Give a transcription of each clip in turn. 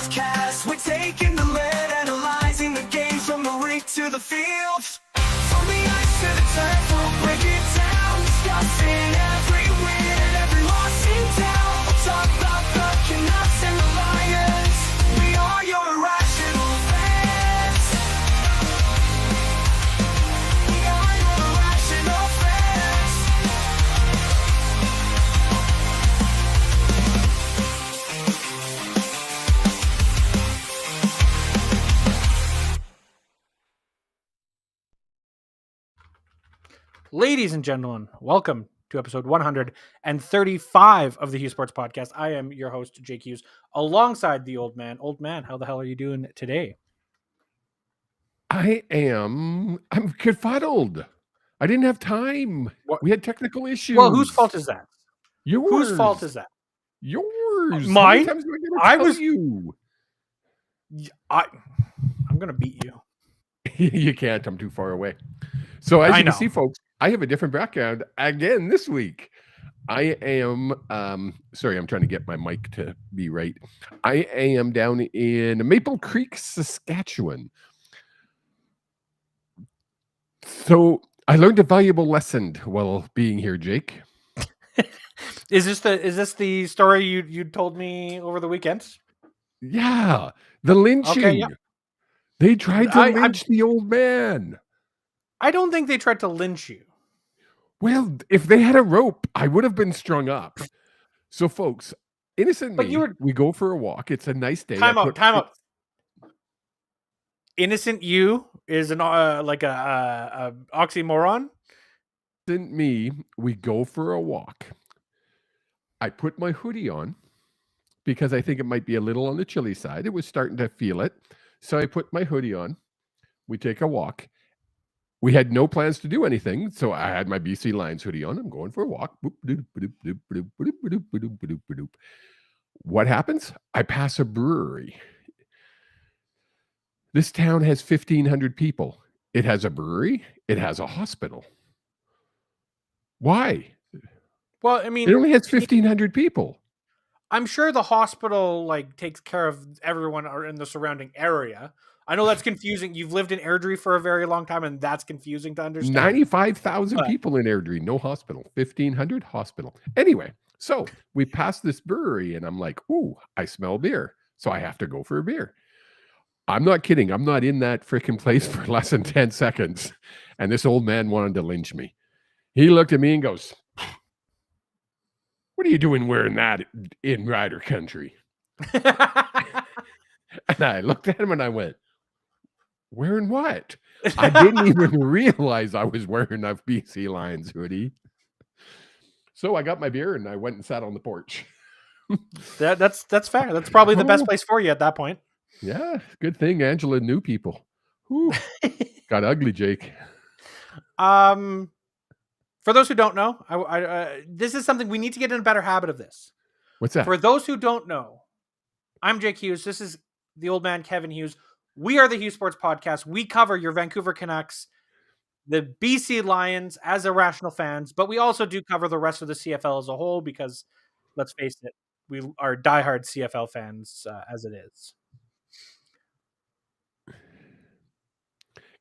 Sportscast. We're taking the lead, analyzing the game from the rink to the field. From the ice to the turf, we'll break it down. Discussing every win and every loss in town. We'll talk about the Canucks and the Lions. We are your irrational fans. We are your irrational fans. Ladies and gentlemen, welcome to episode 135 of the Hughes Sports Podcast. I am your host, Jake Hughes, alongside the old man. Old man, how the hell are you doing today? I'm confuddled. I didn't have time. What? We had technical issues. Well, whose fault is that? Yours. Whose fault is that? Yours. Mine? How many times do I gotta tell you? I'm going to beat you. You can't. I'm too far away. So as I you know. can see, folks, I have a different background again this week. I am, sorry, I'm trying to get my mic to be right. I am down in Maple Creek, Saskatchewan. So I learned a valuable lesson while being here, Jake. Is this the story you told me over the weekend? Yeah, the lynching. Okay, yeah. They tried to lynch the old man. I don't think they tried to lynch you. Well, if they had a rope, I would have been strung up. So, folks, innocent But me, we go for a walk. It's a nice day. Time out. Innocent you is an like a oxymoron. Innocent me, we go for a walk. I put my hoodie on because I think it might be a little on the chilly side. It was starting to feel it. So I put my hoodie on. We take a walk. We had no plans to do anything, so I had my BC Lions hoodie on. I'm going for a walk. What happens? I pass a brewery. This town has 1,500 people. It has a brewery. It has a hospital. Why? Well, I mean, It only has 1,500 people. I'm sure the hospital takes care of everyone in the surrounding area. I know that's confusing. You've lived in Airdrie for a very long time, and that's confusing to understand. 95,000 people in Airdrie, no hospital. 1,500 hospital. Anyway, so we pass this brewery, and I'm like, ooh, I smell beer. So I have to go for a beer. I'm not kidding. I'm not in that freaking place for less than 10 seconds. And this old man wanted to lynch me. He looked at me and goes, what are you doing wearing that in Rider country? And I looked at him and I went, wearing what? I didn't even realize I was wearing a BC Lions hoodie. So I got my beer and I went and sat on the porch. That's fair. That's probably the best place for you at that point. Yeah, good thing Angela knew people. Whew. Got ugly, Jake. For those who don't know, this is something we need to get in a better habit of this. What's that? For those who don't know, I'm Jake Hughes. This is the old man, Kevin Hughes. We are the Hughes Sports Podcast. We cover your Vancouver Canucks, the BC Lions as irrational fans, but we also do cover the rest of the CFL as a whole because, let's face it, we are diehard CFL fans as it is.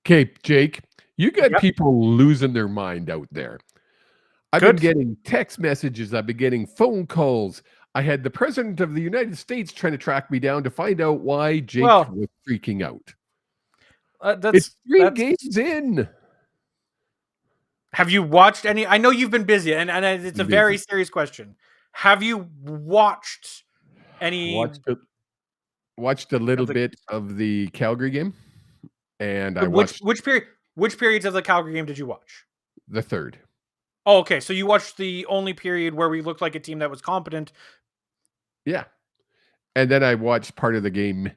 Okay, Jake, you got Yep. people losing their mind out there. I've Good. been getting text messages. I've been getting phone calls. I had the president of the United States trying to track me down to find out why Jake was freaking out. It's 3 games in. Have you watched any? I know you've been busy, and it's a very serious question. Have you watched any? Watched a little bit of the Calgary game, and I Which periods of the Calgary game did you watch? The third. Oh, okay. So you watched the only period where we looked like a team that was competent. Yeah. And then I watched part of the game,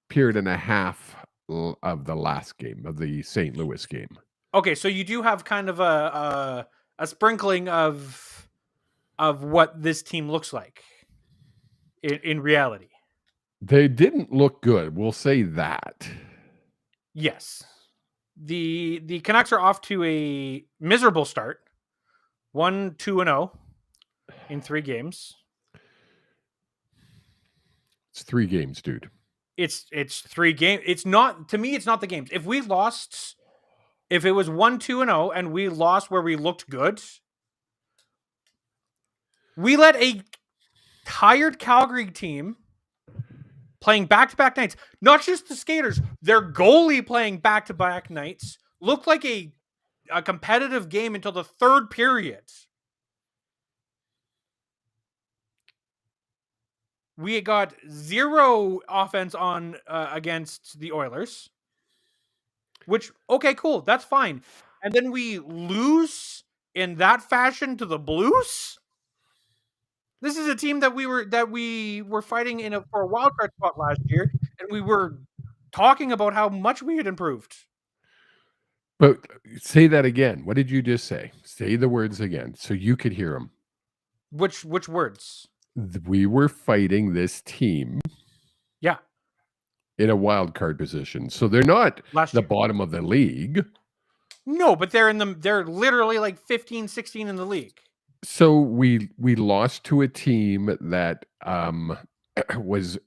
period and a half of the last game, of the St. Louis game. Okay, so you do have kind of a sprinkling of what this team looks like in reality. They didn't look good. We'll say that. Yes. The Canucks are off to a miserable start. 1-2-0 in 3 games. It's 3 games, dude. It's 3 games. It's not, to me, it's not the games. If we lost, if it was 1-2-0 and we lost where we looked good, we let a tired Calgary team playing back-to-back nights, not just the skaters, their goalie playing back-to-back nights, looked like a competitive game until the third period. We got 0 offense on against the Oilers, which, okay, cool, that's fine. And then we lose in that fashion to the Blues. This is a team that we were fighting for a wild card spot last year, and we were talking about how much we had improved. But say that again. What did you just say? Say the words again so you could hear them. Which words? We were fighting this team. Yeah. In a wild card position. So they're not Last the year. bottom of the league. No, but they're literally like 15, 16 in the league. So we lost to a team that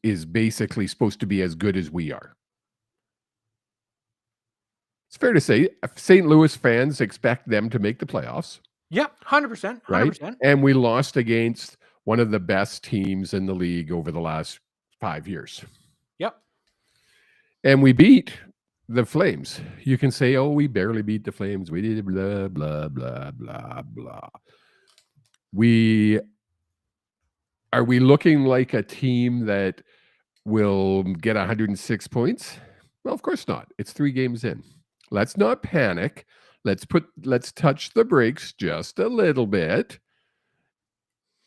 is basically supposed to be as good as we are. It's fair to say St. Louis fans expect them to make the playoffs. Yeah, 100%. 100%. Right? And we lost against one of the best teams in the league over the last 5 years. Yep. And we beat the Flames. You can say, oh, we barely beat the Flames. We did blah, blah, blah, blah, blah. Are we looking like a team that will get 106 points? Well, of course not. It's 3 games in. Let's not panic. Let's touch the brakes just a little bit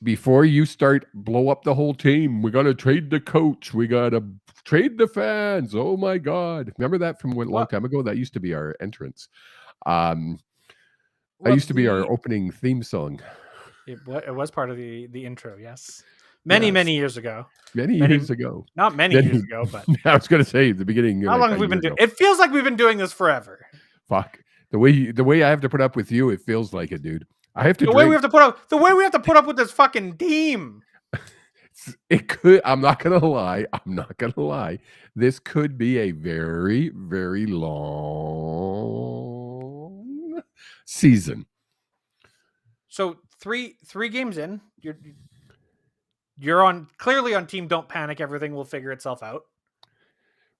before you start blow up the whole team. We got to trade the coach. We got to trade the fans. Oh my God. Remember that from a long time ago? That used to be our entrance. That used to be our opening theme song. It was part of the intro, yes. Many years ago. Many years ago. Not many years ago, but I was going to say the beginning. How long have we been doing? It feels like we've been doing this forever. Fuck. The way I have to put up with you, it feels like it, dude. I have to. The way we have to put up with this fucking team. It could. I'm not gonna lie. This could be a very, very long season. So three games in, you're clearly on team don't panic. Everything will figure itself out.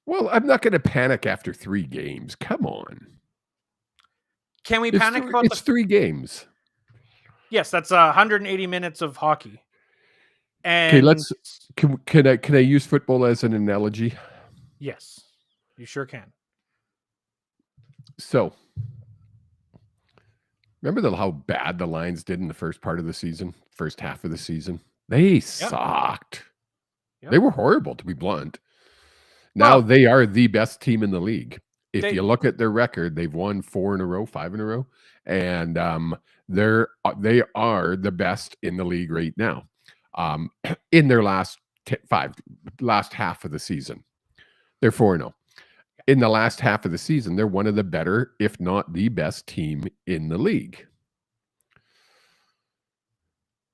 Well, I'm not going to panic after 3 games. Come on. Can we panic about it's 3 games? Yes, that's 180 minutes of hockey. And okay, can I use football as an analogy? Yes, you sure can. So, remember how bad the Lions did in the first part of the season, first half of the season? They sucked. Yep. They were horrible, to be blunt. Now they are the best team in the league. If you look at their record, they've won 4 in a row, 5 in a row, and they are the best in the league right now. In their last half of the season, they're 4-0. In the last half of the season, they're one of the better, if not the best team in the league.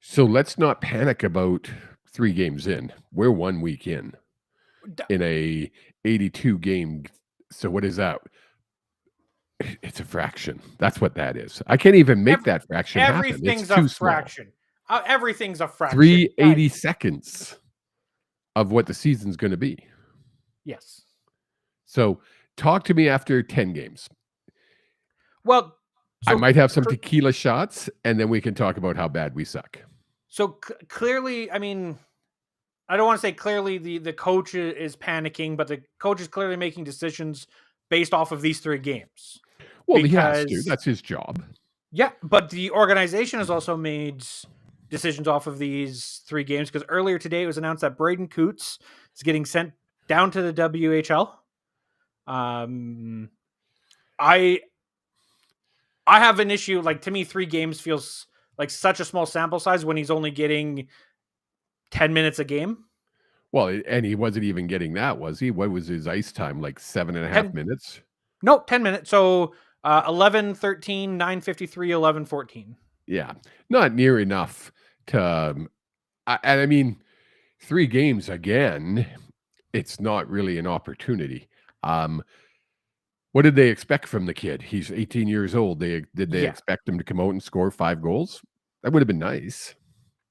So let's not panic about 3 games in. We're 1 week in a 82 game. So what is that? It's a fraction. That's what that is. I can't even make that fraction happen. Everything's a fraction. Everything's a fraction. 380 seconds of what the season's going to be. Yes. So talk to me after 10 games. Well, I might have some tequila shots, and then we can talk about how bad we suck. So clearly, I mean, I don't want to say clearly the coach is panicking, but the coach is clearly making decisions based off of these 3 games. Well, he has to. That's his job. Yeah, but the organization has also made decisions off of these 3 games, because earlier today it was announced that Braden Coots is getting sent down to the WHL. I have an issue. Like, to me, 3 games feels like such a small sample size when he's only getting 10 minutes a game. Well, and he wasn't even getting that, was he? What was his ice time? Like 7.5 minutes? No, 10 minutes. So 11, 13, 9:53, 11, 14. Yeah, not near enough to. And I mean, 3 games again it's not really an opportunity. What did they expect from the kid? He's 18 years old. Did they Yeah. expect him to come out and score 5 goals? That would have been nice.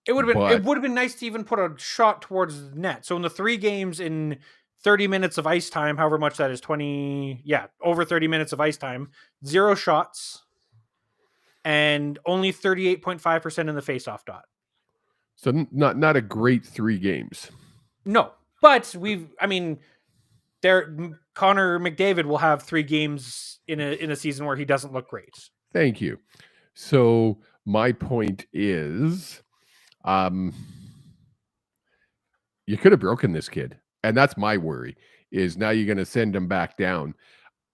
It would But have been nice to even put a shot towards the net. So in the 3 games in 30 minutes of ice time, however much that is, over 30 minutes of ice time, 0 shots and only 38.5% in the faceoff dot. so not a great 3 games. No, but Connor McDavid will have 3 games in a season where he doesn't look great. Thank you. So my point is, you could have broken this kid. And that's my worry, is now you're going to send him back down.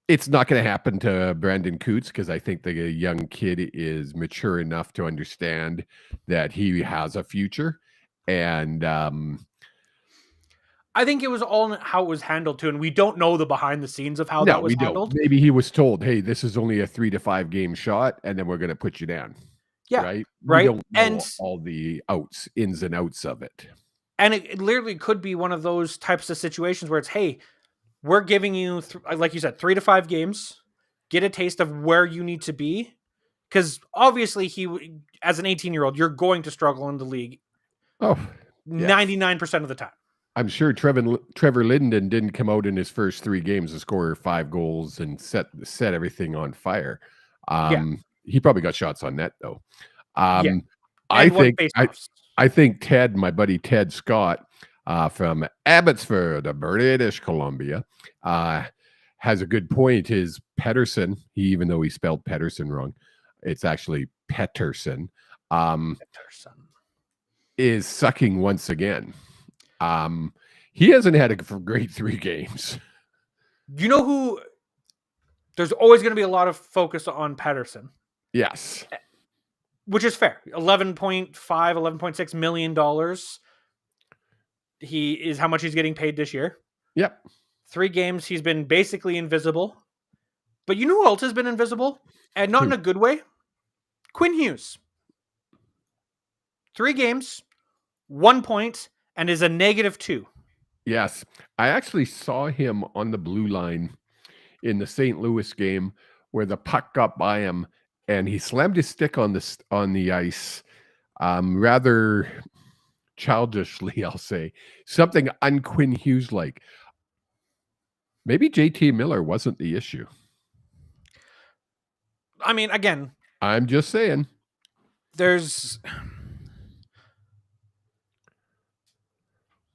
It's not going to happen to Brandon Coots because I think the young kid is mature enough to understand that he has a future. And I think it was all in how it was handled too, and we don't know the behind the scenes of how no, that was we handled. don't. Maybe he was told, "Hey, this is only a 3 to 5 game shot, and then we're going to put you down." Yeah, right. right. We don't know And all the ins and outs of it. And it literally could be one of those types of situations where it's, hey, we're giving you, like you said, 3 to 5 games, get a taste of where you need to be. Because obviously, as an 18-year-old, you're going to struggle in the league. Oh, yes. 99% of the time. I'm sure Trevor Linden didn't come out in his first 3 games to score 5 goals and set everything on fire. He probably got shots on net though. I think Ted, my buddy Ted Scott, from Abbotsford, British Columbia, has a good point. His Pettersson, even though he spelled Pettersson wrong, it's actually Pettersson, is sucking once again. He hasn't had a great 3 games. You know who? There's always going to be a lot of focus on Pettersson. Yes. Which is fair. $11.6 million. He is how much he's getting paid this year. Yep. 3 games, he's been basically invisible. But you know who else has been invisible? And not in a good way? Quinn Hughes. 3 games, 1 point, and is a -2. Yes. I actually saw him on the blue line in the St. Louis game where the puck got by him and he slammed his stick on the ice, rather childishly, I'll say. Something un-Quinn Hughes-like. Maybe JT Miller wasn't the issue. I mean, again, I'm just saying.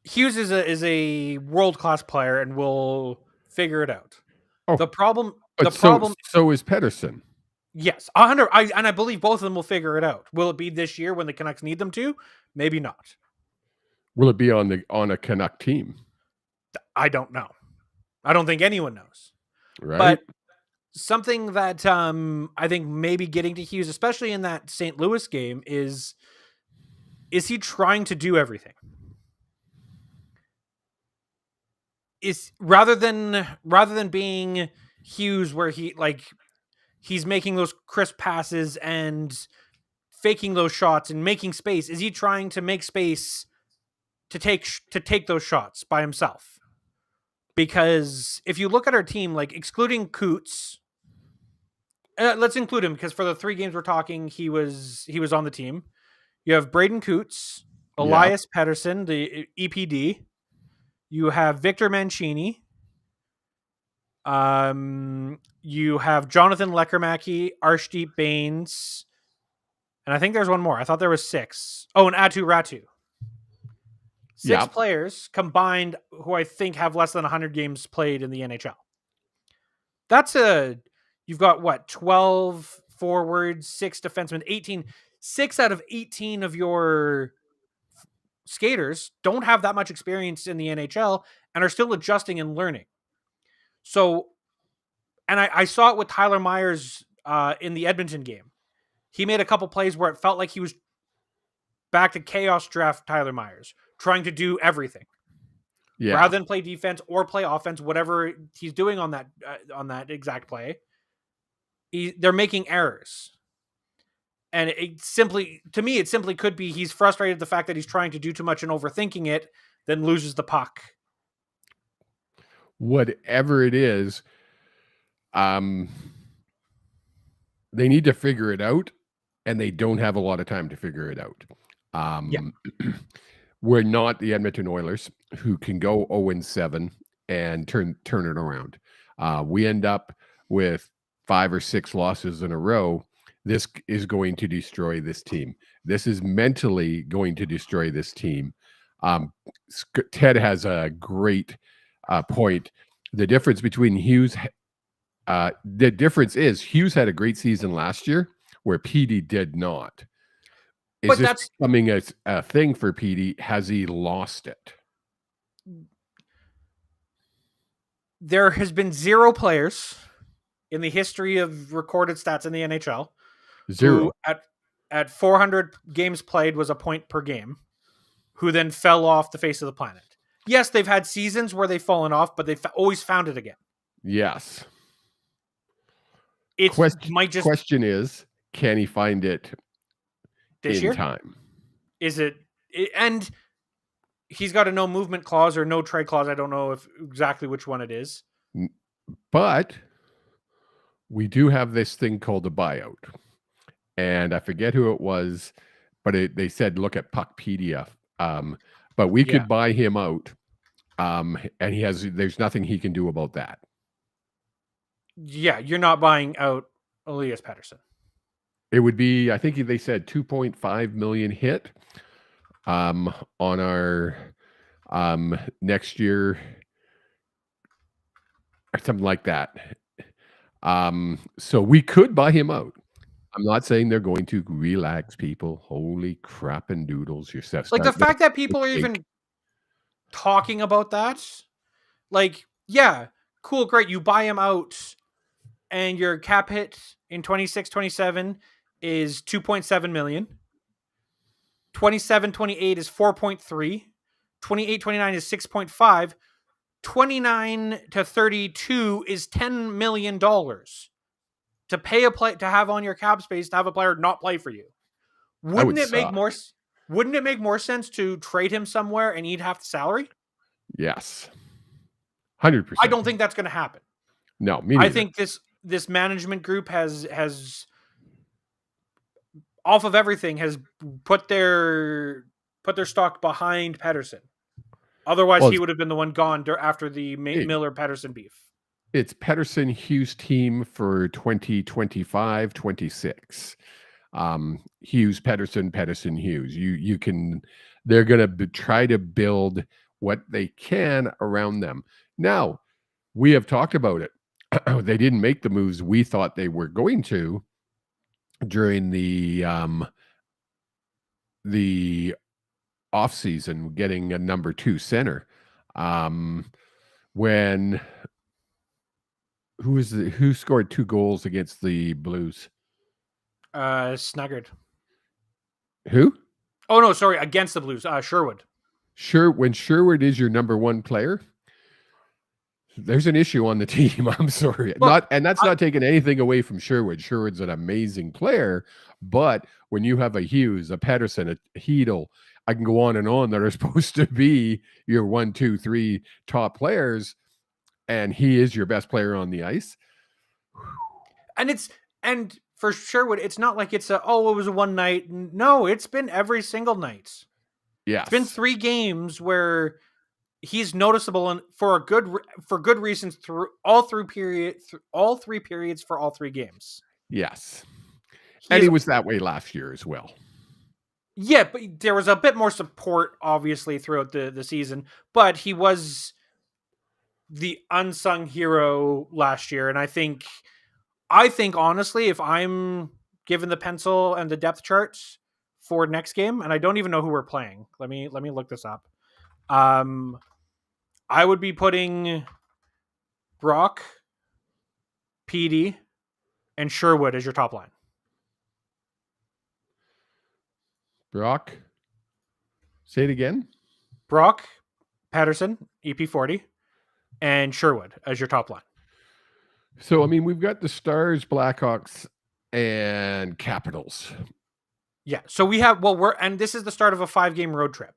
Hughes is a world-class player and will figure it out. Oh, the problem. So is Pettersson. Yes, 100. I believe both of them will figure it out. Will it be this year when the Canucks need them to? Maybe not. Will it be on a Canuck team? I don't know. I don't think anyone knows. Right. But something that I think maybe getting to Hughes, especially in that St. Louis game, is he trying to do everything? Is rather than being Hughes, where he's making those crisp passes and faking those shots and making space, is he trying to make space to take those shots by himself? Because if you look at our team, like excluding Coots, let's include him because for the 3 games we're talking, he was on the team. You have Braden Coots, Elias Pettersson, the EPD. You have Victor Mancini. You have Jonathan Lekermacki, Arshdeep Baines, and I think there's one more. I thought there was 6. Oh, and Atu Ratu. 6 players combined who I think have less than 100 games played in the NHL. You've got what, 12 forwards, 6 defensemen, 18. 6 out of 18 of your skaters don't have that much experience in the NHL and are still adjusting and learning. So, and I saw it with Tyler Myers in the Edmonton game. He made a couple plays where it felt like he was back to chaos draft Tyler Myers, trying to do everything. Yeah. Rather than play defense or play offense, whatever he's doing on that exact play, they're making errors. And it simply could be he's frustrated at the fact that he's trying to do too much and overthinking it, then loses the puck whatever it is, they need to figure it out, and they don't have a lot of time to figure it out. We're not the Edmonton Oilers, who can go 0-7 and turn it around. We end up with 5 or 6 losses in a row. This is going to destroy this team. This is mentally going to destroy this team. Ted has a great point. The difference between Hughes, the difference is Hughes had a great season last year where PD did not. Is this becoming a thing for PD? Has he lost it? There has been 0 players in the history of recorded stats in the NHL 0 who at 400 games played was a point per game, who then fell off the face of the planet. Yes, they've had seasons where they've fallen off, but they've always found it again. Yes. Question is, can he find it this year? Time? Is it, and he's got a no movement clause or no trade clause. I don't know exactly which one it is. But we do have this thing called a buyout. And I forget who it was, but they said, look at Puckpedia. But we could buy him out. And there's nothing he can do about that. Yeah, you're not buying out Elias Pettersson. It would be, I think they said 2.5 million hit on our next year or something like that. So we could buy him out. I'm not saying they're going to. Relax, people. Holy crap and doodles. Yourself. Like the fact that people are even talking about that, like, yeah, cool, great. You buy him out and your cap hit in 26-27 is 2.7 million. 27-28 is 4.3. 28-29 is 6.5. 29 to 32 is $10 million to pay to have on your cap space to have a player not play for you. Wouldn't it make more sense to trade him somewhere and eat half the salary? Yes. 100%. I don't think that's going to happen. No, me neither. I think this management group has off of everything has put their stock behind Pettersson. Otherwise, he would have been the one gone after the Miller-Pettersson beef. It's Pettersson Hughes team for 2025-26. Hughes, Pettersson, Hughes. You can. They're going to try to build what they can around them. Now, we have talked about it. They didn't make the moves we thought they were going to during the off season, getting a number 2 center. When who scored 2 goals against the Blues? Snuggard. Who? Oh no, sorry, against the Blues. Sherwood. When Sherwood is your number 1 player, there's an issue on the team. I'm sorry. Well, that's not taking anything away from Sherwood. Sherwood's an amazing player, but when you have a Hughes, a Pettersson, a Hedel, I can go on and on, that are supposed to be your 1, 2, 3 top players, and he is your best player on the ice. And for Sherwood, it's not like it was a one night. No, it's been every single night. Yeah, it's been 3 games where he's noticeable and for good reasons through all 3 periods for all 3 games. Yes, and he was that way last year as well. Yeah, but there was a bit more support, obviously, throughout the season. But he was the unsung hero last year, and I think honestly, if I'm given the pencil and the depth charts for next game, and I don't even know who we're playing. Let me look this up. I would be putting Brock, PD, and Sherwood as your top line. Brock. Say it again. Brock, Pettersson, EP40, and Sherwood as your top line. So, I mean, we've got the Stars, Blackhawks, and Capitals. Yeah. So we have, and this is the start of a 5-game road trip.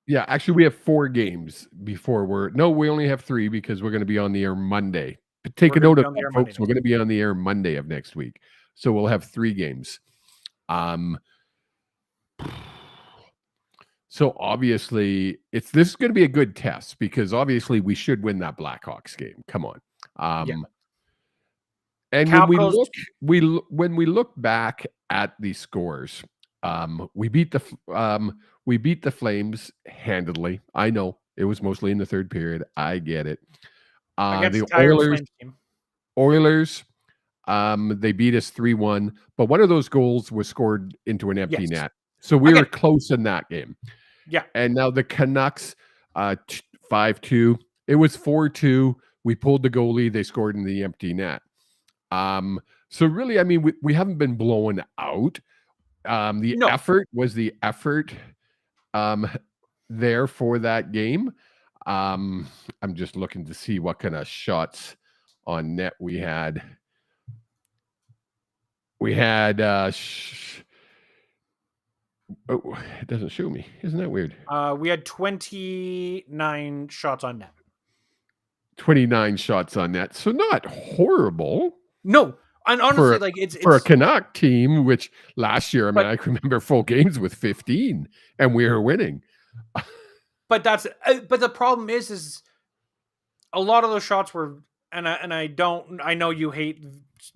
Yeah, actually, we have 4 games before we only have 3 because we're going to be on the air Monday. But take We're a going to note be of on the that, air Monday folks. We're night. going to be on the air Monday of next week, so we'll have 3 games. So obviously, this is going to be a good test because obviously we should win that Blackhawks game. Come on. Yeah. And Capitals. when we look back at the scores, we beat the Flames handedly. I know it was mostly in the third period. I get it. Against The a tired Flames team. Oilers, they beat us 3-1, but one of those goals was scored into an empty Yes. net. So we were close in that game. Yeah. And now the Canucks, 5-2. It was 4-2. We pulled the goalie. They scored in the empty net. So really, I mean, we haven't been blown out. The effort was the effort there for that game. I'm just looking to see what kind of shots on net we had. We had oh, it doesn't show me. Isn't that weird? We had 29 shots on net. 29 shots on net. So not horrible. No. And honestly, it's for a Canuck team, which last year, I mean, I remember full games with 15 and we were winning. But the problem is a lot of those shots were, I know you hate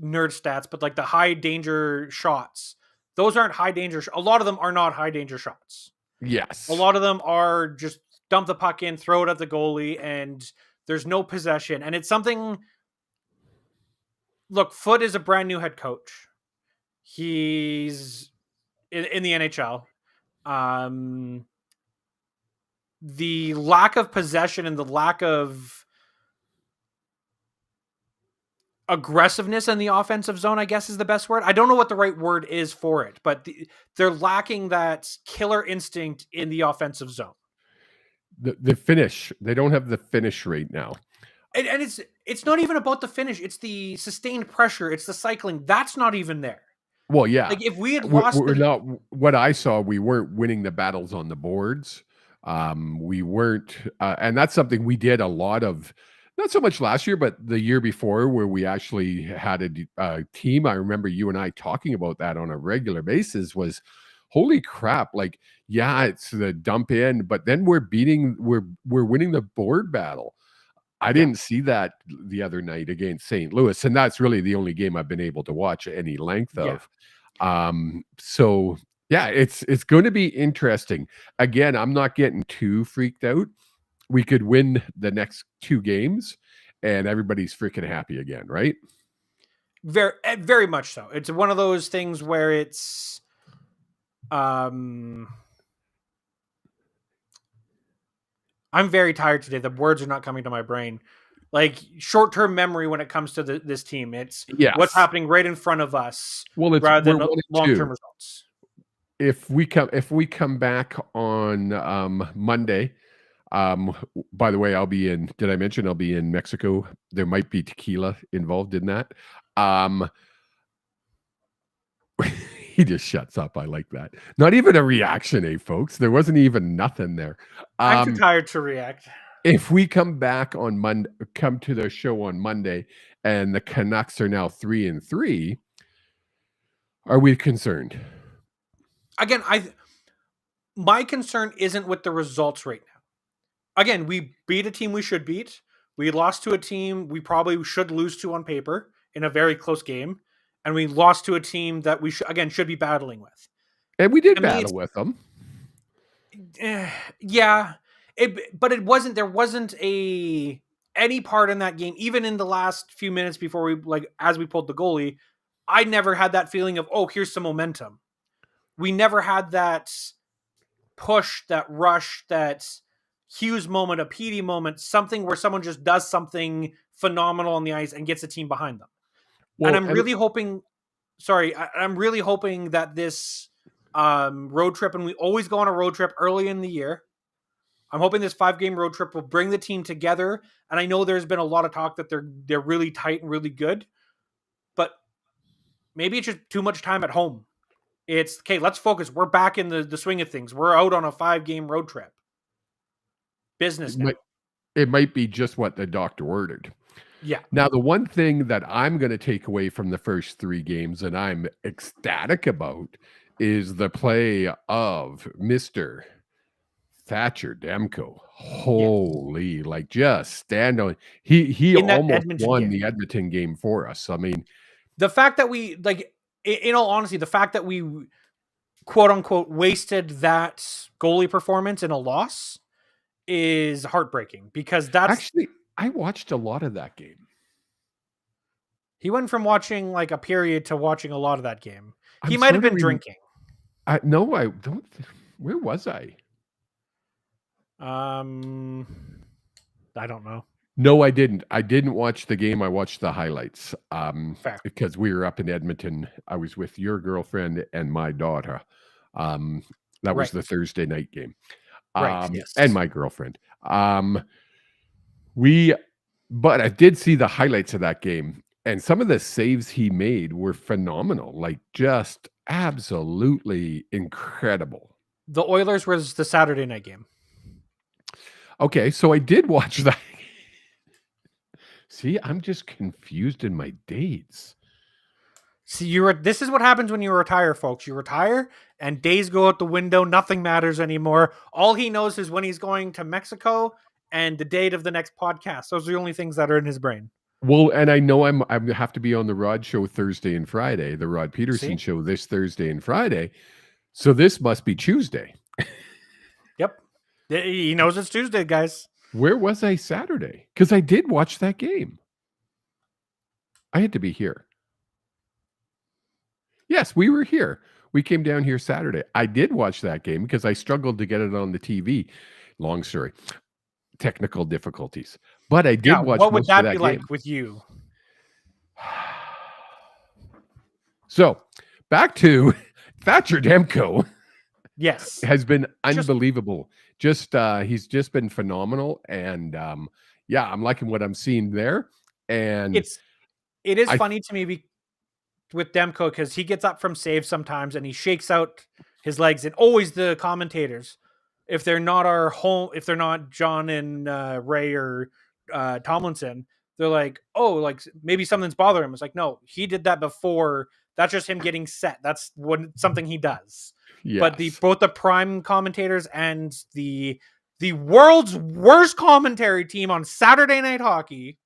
nerd stats, but like the high danger shots, those aren't high danger. A lot of them are not high danger shots. Yes. A lot of them are just dump the puck in, throw it at the goalie, and there's no possession. And it's something. Look, Foote is a brand new head coach. He's in the NHL. The lack of possession and the lack of aggressiveness in the offensive zone, I guess, is the best word. I don't know what the right word is for it, but they're lacking that killer instinct in the offensive zone. The finish, they don't have the finish rate now. And it's not even about the finish. It's the sustained pressure. It's the cycling. That's not even there. Well, yeah. Like if we had lost, what I saw, we weren't winning the battles on the boards. We weren't, and that's something we did a lot of. Not so much last year, but the year before, where we actually had a team. I remember you and I talking about that on a regular basis. Was holy crap! Like, yeah, it's the dump in, but then we're winning the board battle. I didn't see that the other night against St. Louis, and that's really the only game I've been able to watch any length of. So yeah, it's going to be interesting. Again, I'm not getting too freaked out. We could win the next 2 games, and everybody's freaking happy again, right? Very, very much so. It's one of those things where it's, I'm very tired today. The words are not coming to my brain. Like short-term memory when it comes to this team. It's what's happening right in front of us, rather than long-term results. If we come back on Monday, by the way, did I mention I'll be in Mexico? There might be tequila involved in that. He just shuts up. I like that. Not even a reaction, folks. There wasn't even nothing there. I'm too tired to react. If we come back on Monday, come to the show on Monday, and the Canucks are now 3-3, are we concerned? Again, my concern isn't with the results right now. Again, we beat a team we should beat. We lost to a team we probably should lose to on paper in a very close game. And we lost to a team that we should be battling with. And we did battle with them. Yeah. But it wasn't, there wasn't any part in that game, even in the last few minutes before as we pulled the goalie, I never had that feeling of, oh, here's some momentum. We never had that push, that rush, that Hughes moment, a PD moment, something where someone just does something phenomenal on the ice and gets a team behind them. Well, and I'm really hoping that this road trip, and we always go on a road trip early in the year, I'm hoping this 5-game road trip will bring the team together. And I know there's been a lot of talk that they're really tight and really good, but maybe it's just too much time at home. It's okay. Let's focus. We're back in the swing of things. We're out on a 5-game road trip. business It now. might be just what the doctor ordered. Yeah. Now, the one thing that I'm going to take away from the first 3 games and I'm ecstatic about is the play of Mr. Thatcher Demko. Holy, like just stand on. He In that almost Edmonton won game. the Edmonton game for us. I mean, The fact that we, like, in all honesty, the fact that we quote unquote wasted that goalie performance in a loss is heartbreaking, because that's actually, I watched a lot of that game. he went from watching like a period to watching a lot of that game. He I'm might have sorta been drinking. No, I don't. Where was I? I don't know. No, I didn't. I didn't watch the game. I watched the highlights. Fair. Because we were up in Edmonton. I was with your girlfriend and my daughter. That was Right. the Thursday night game. Right, yes. And my girlfriend. But I did see the highlights of that game, and some of the saves he made were phenomenal. Like just absolutely incredible. The Oilers was the Saturday night game. Okay, so I did watch that. See, I'm just confused in my dates. See, this is what happens when you retire, folks. You retire and days go out the window. Nothing matters anymore. All he knows is when he's going to Mexico and the date of the next podcast. Those are the only things that are in his brain. Well, and I know I have to be on the Rod show Thursday and Friday, the Rod Peterson show this Thursday and Friday. So this must be Tuesday. Yep. He knows it's Tuesday, guys. Where was I Saturday? Because I did watch that game. I had to be here. Yes, we were here. We came down here Saturday. I did watch that game because I struggled to get it on the TV. Long story. Technical difficulties. But I did watch what would most of that be game. like with you? So, back to Thatcher Demko. Yes. Has been unbelievable. He's just been phenomenal. And yeah, I'm liking what I'm seeing there. And it is funny to me with Demko, because he gets up from saves sometimes and he shakes out his legs, and always the commentators, if they're not if they're not John and Ray or Tomlinson, they're like, oh, like maybe something's bothering him. It's like, no, he did that before. That's just him getting set. That's something he does. yes. But both the prime commentators and the world's worst commentary team on Saturday Night Hockey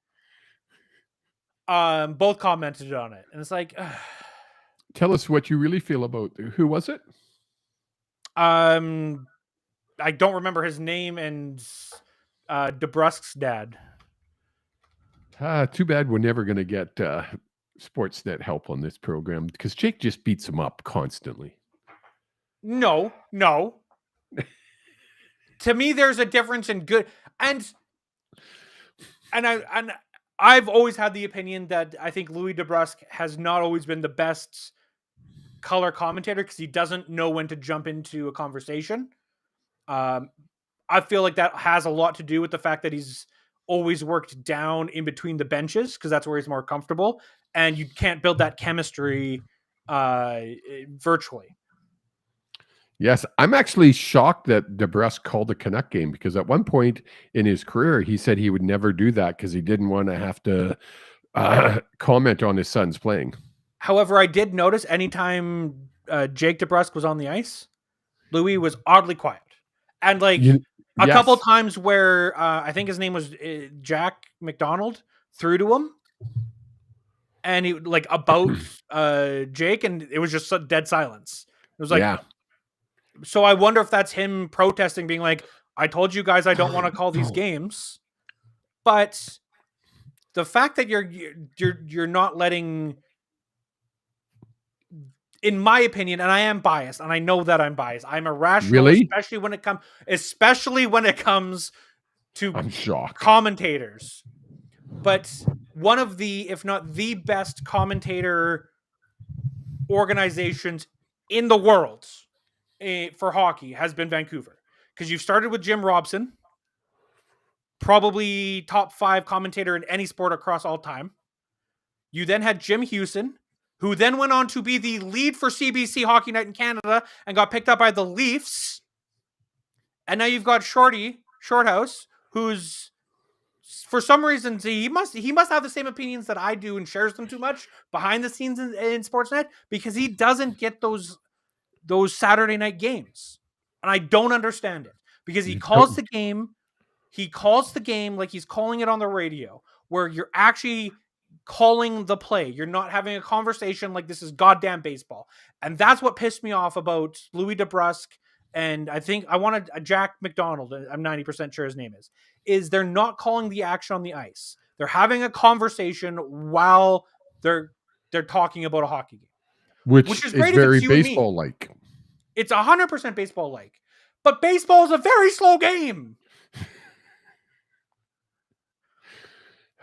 both commented on it. And it's like, tell us what you really feel about who was it? I don't remember his name, and DeBrusk's dad. Too bad we're never going to get Sportsnet help on this program, because Jake just beats him up constantly. No. To me, there's a difference in good and I've always had the opinion that I think Louis DeBrusk has not always been the best color commentator, because he doesn't know when to jump into a conversation. I feel like that has a lot to do with the fact that he's always worked down in between the benches, because that's where he's more comfortable, and you can't build that chemistry virtually. Yes, I'm actually shocked that DeBrusk called the Canuck game, because at one point in his career, he said he would never do that because he didn't want to have to comment on his son's playing. However, I did notice anytime Jake DeBrusk was on the ice, Louis was oddly quiet. And like a couple times where I think his name was Jack McDonald threw to him, and he like about Jake, and it was just dead silence. It was like, yeah. So I wonder if that's him protesting, being like, I told you guys I don't want to call these games. But the fact that you're not letting, in my opinion, and I am biased, and I know that I'm biased. I'm irrational, really? especially when it comes to I'm shocked. Commentators. But one of the, if not the best commentator organizations in the world for hockey has been Vancouver, because you've started with Jim Robson, probably top 5 commentator in any sport across all time. You then had Jim Hughes, who then went on to be the lead for CBC Hockey Night in Canada and got picked up by the Leafs. And now you've got Shorty Shorthouse, who's for some reason he must have the same opinions that I do and shares them too much behind the scenes in Sportsnet, because he doesn't get those Saturday night games, and I don't understand it, because he calls the game like he's calling it on the radio, where you're actually calling the play. You're not having a conversation like this is goddamn baseball. And that's what pissed me off about Louis DeBrusque, and I think I wanted a Jack McDonald, I'm 90% sure his name is they're not calling the action on the ice. They're having a conversation while they're talking about a hockey game. Which is very baseball-like. It's 100% baseball-like. But baseball is a very slow game.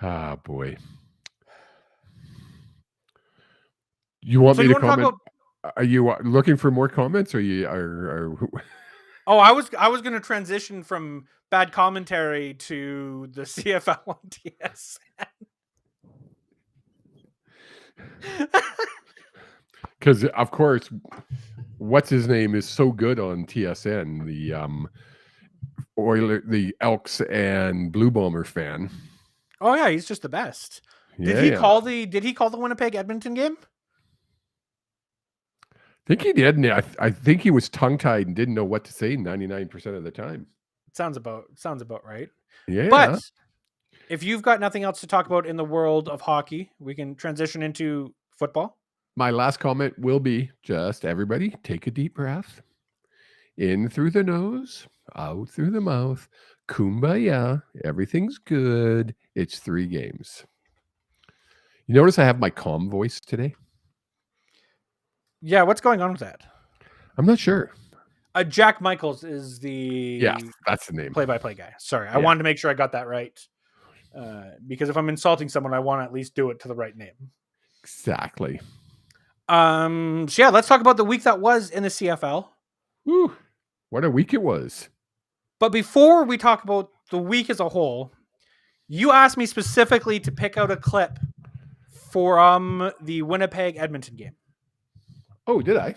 Ah, boy. You want me to comment? Are you looking for more comments, or you are? Oh, I was going to transition from bad commentary to the CFL on TSN. Because of course, what's his name is so good on TSN. The Elks and Blue Bomber fan. Oh yeah, he's just the best. Did he call the Winnipeg Edmonton game? I think he did. I think he was tongue-tied and didn't know what to say 99% of the time. Sounds about right. Yeah. But if you've got nothing else to talk about in the world of hockey, we can transition into football. My last comment will be just everybody take a deep breath. In through the nose, out through the mouth. Kumbaya. Everything's good. It's 3 games. You notice I have my calm voice today? Yeah, what's going on with that? I'm not sure. Jack Michaels is the that's the name. Play-by-play guy. Sorry, I wanted to make sure I got that right. Because if I'm insulting someone, I want to at least do it to the right name. Exactly. So yeah, let's talk about the week that was in the CFL. Woo, what a week it was. But before we talk about the week as a whole, you asked me specifically to pick out a clip for the Winnipeg Edmonton game. Oh, did I?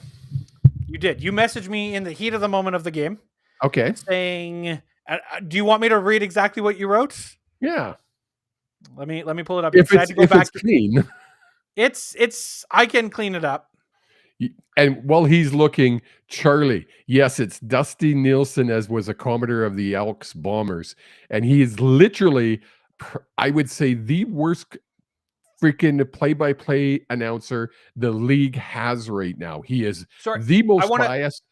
You did. You messaged me in the heat of the moment of the game. Okay. Saying, do you want me to read exactly what you wrote? Yeah. Let me pull it up. If it's clean. It's I can clean it up. And while he's looking, Charlie, yes, it's Dusty Nielsen, as was a commentator of the Elks Bombers. And he is literally, I would say, the worst freaking play-by-play announcer the league has right now. He is the most biased,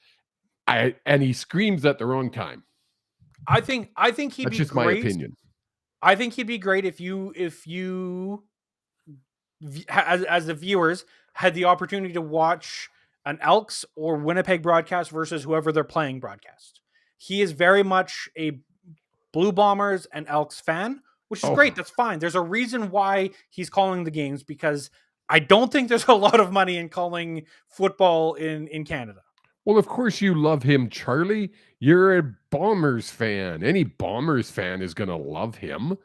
and he screams at the wrong time. I think he'd That's be just great. My opinion. I think he'd be great if you as the viewers had the opportunity to watch an Elks or Winnipeg broadcast versus whoever they're playing broadcast. He is very much a Blue Bombers and Elks fan, which is great. That's fine. There's a reason why he's calling the games, because I don't think there's a lot of money in calling football in Canada. Well, of course you love him, Charlie. You're a Bombers fan. Any Bombers fan is going to love him.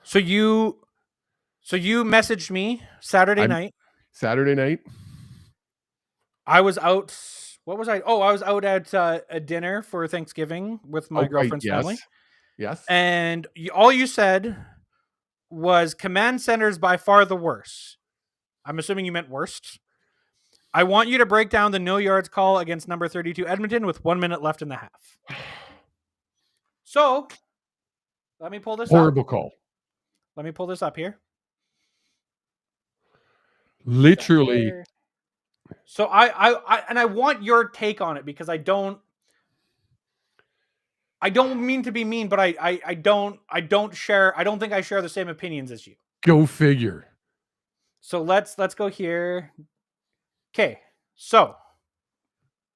So you messaged me Saturday night. I was out. What was I? Oh, I was out at a dinner for Thanksgiving with my girlfriend's family. Yes. And all you said was command center is by far the worst. I'm assuming you meant worst. I want you to break down the no yards call against number 32 Edmonton with 1 minute left in the half. So let me pull this Horrible call. Let me pull this up here. Literally. So I want your take on it, because I don't mean to be mean, but I don't think I share the same opinions as you. Go figure. So let's go here. Okay. So.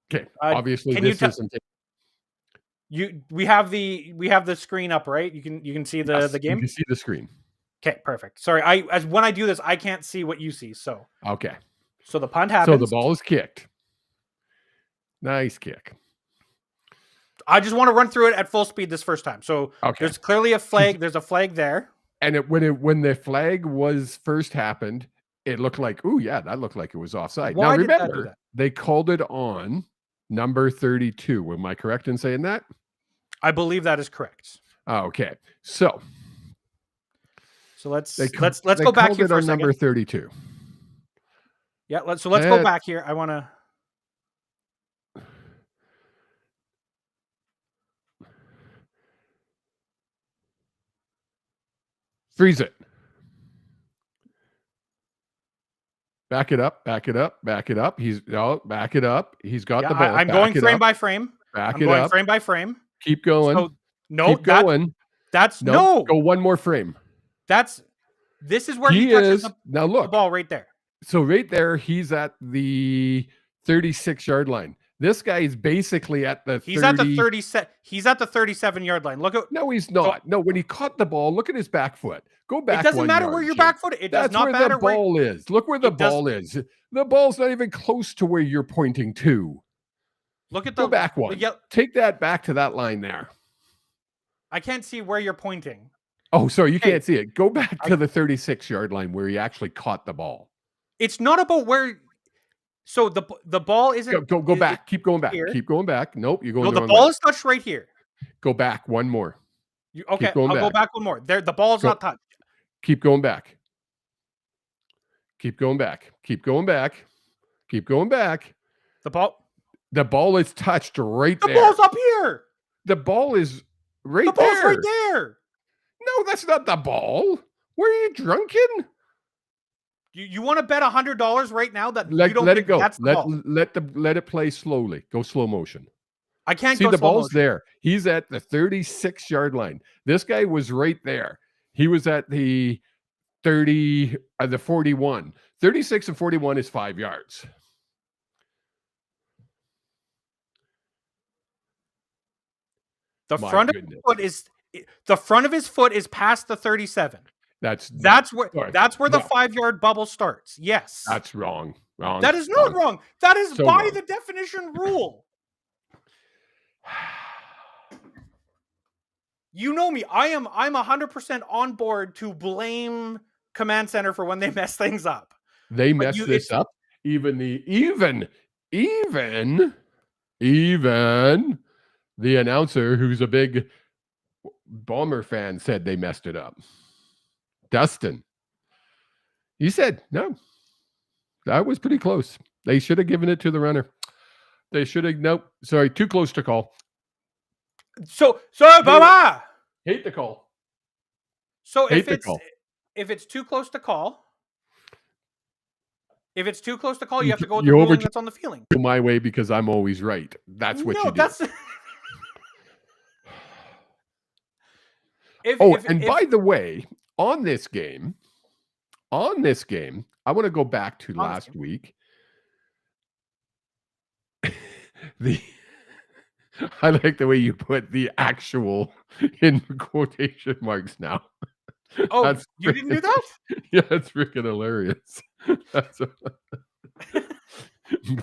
Okay. Obviously this isn't. We have the screen up, right? You can see the game. You can see the screen. Okay, perfect. Sorry, when I do this, I can't see what you see. So. Okay. So the punt happens. So the ball is kicked. Nice kick. I just want to run through it at full speed this first time. So there's clearly a flag. There's a flag there. And when the flag was first happened, it looked like, that looked like it was offside. Why now did that do remember, that? they called it on number 32. Am I correct in saying that? I believe that is correct. Okay. So let's they go back called here it for a on number second. 32. Yeah, let's go back here. I want to. Freeze it. Back it up. Back it up. Back it up. Back it up. He's got the ball. I'm going frame by frame. Back I'm it going up. frame by frame. Keep going. So, no, keep going. That's no. Go one more frame. This is where he touches the ball right there. So right there, he's at the 36-yard line. This guy is basically at the He's at the 37-yard line. Look at. No, he's not. No, when he caught the ball, look at his back foot. Go back. It doesn't matter where your back foot. It does not matter where the ball is. Look where the ball is. The ball's not even close to where you're pointing to. Look at the back one. Take that back to that line there. I can't see where you're pointing. Oh, sorry, you can't see it. Go back to the 36-yard line where he actually caught the ball. It's not about where. So the ball isn't. Go back. Keep going back. Here. Keep going back. Nope, you're going. No, the ball is touched right here. Go back one more. I'll go back one more. There, the ball's not touched. Keep going back. Keep going back. Keep going back. Keep going back. The ball is touched right there. The ball's up here. The ball is right there. The ball's right there. No, that's not the ball. Were you drunken? You want to bet $100 right now that you don't let it go. That's the ball. Let it play slowly. Go slow motion. I can't see go the slow ball's motion. there. He's at the 36-yard line. This guy was right there. He was at the 41. 36 and 41 is 5 yards. The front of his foot is past the 37. That's where the 5-yard bubble starts. Yes. That's wrong. That is not wrong. That is by the definition rule. You know me. I'm 100% on board to blame Command Center for when they mess things up. They mess this up. Even the announcer, who's a big Bomber fan, said they messed it up. Dustin, he said, no, that was pretty close. They should have given it to the runner. They should have, nope, sorry, too close to call. So Baba! Hate the call. So if it's too close to call, you have to go with the ruling that's on the feeling. My way because I'm always right. That's what you do. By the way, on this game, I want to go back to last week. I like the way you put the actual in quotation marks now. Oh, you didn't do that? Yeah, it's freaking hilarious.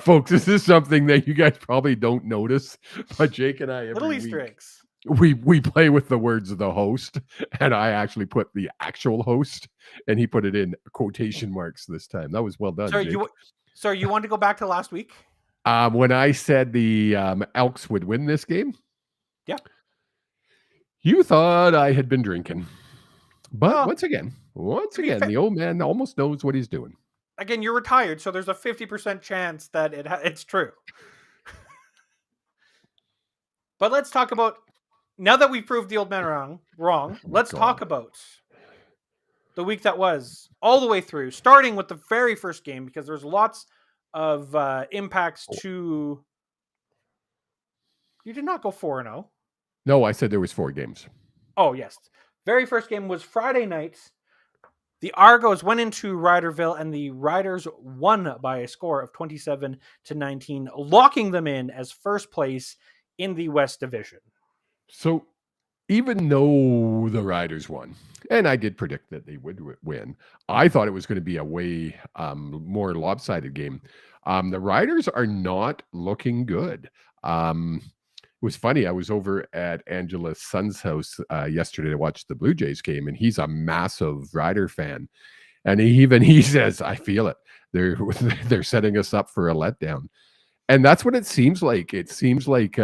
Folks, this is something that you guys probably don't notice, but Jake and I little Easter eggs. We play with the words of the host, and I actually put the actual host, and he put it in quotation marks this time. That was well done. So you want to go back to last week? When I said the Elks would win this game, yeah, you thought I had been drinking, but once again, the old man almost knows what he's doing. Again, you're retired, so there's a 50% chance that it's true. But let's talk about. Now that we've proved the old man wrong, let's talk about the week that was all the way through, starting with the very first game, because there's lots of impacts to. You did not go 4-0. No, I said there was 4 games. Oh, yes. Very first game was Friday night. The Argos went into Riderville, and the Riders won by a score of 27-19, locking them in as first place in the West Division. So even though the Riders won, and I did predict that they would win, I thought it was going to be a way more lopsided game. The Riders are not looking good. It was funny. I was over at Angela's son's house yesterday to watch the Blue Jays game, and he's a massive Rider fan. And he says, I feel it. They're setting us up for a letdown. And that's what it seems like. It seems like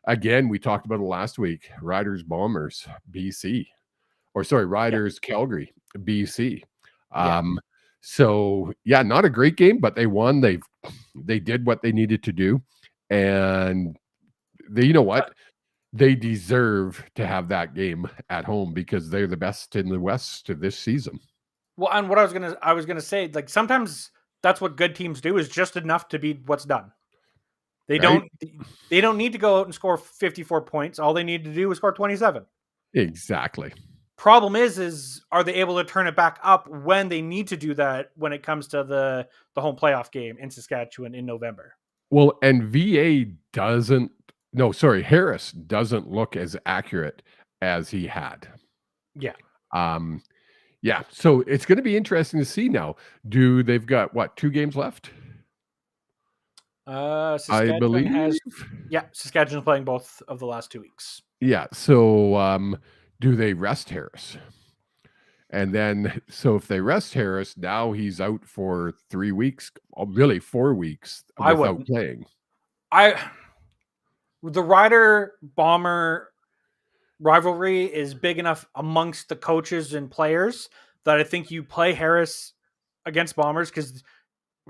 again, we talked about it last week. Riders, Bombers, BC. Or sorry, Riders, Calgary, BC. So yeah, not a great game, but they won. They did what they needed to do. And you know what? They deserve to have that game at home because they're the best in the West this season. Well, and what I was gonna say, like sometimes that's what good teams do is just enough to be what's done. They Right? don't need to go out and score 54 points. All they need to do is score 27. Exactly. Problem is are they able to turn it back up when they need to do that when it comes to the home playoff game in Saskatchewan in November? Well, and Harris doesn't look as accurate as he had. Yeah. Yeah. So it's going to be interesting to see now. They've got what, 2 games left? Saskatchewan I believe. Saskatchewan's playing both of the last 2 weeks. Yeah. So do they rest Harris? And then, so if they rest Harris, now he's out for 3 weeks, really 4 weeks without playing. The Rider Bomber rivalry is big enough amongst the coaches and players that I think you play Harris against Bombers because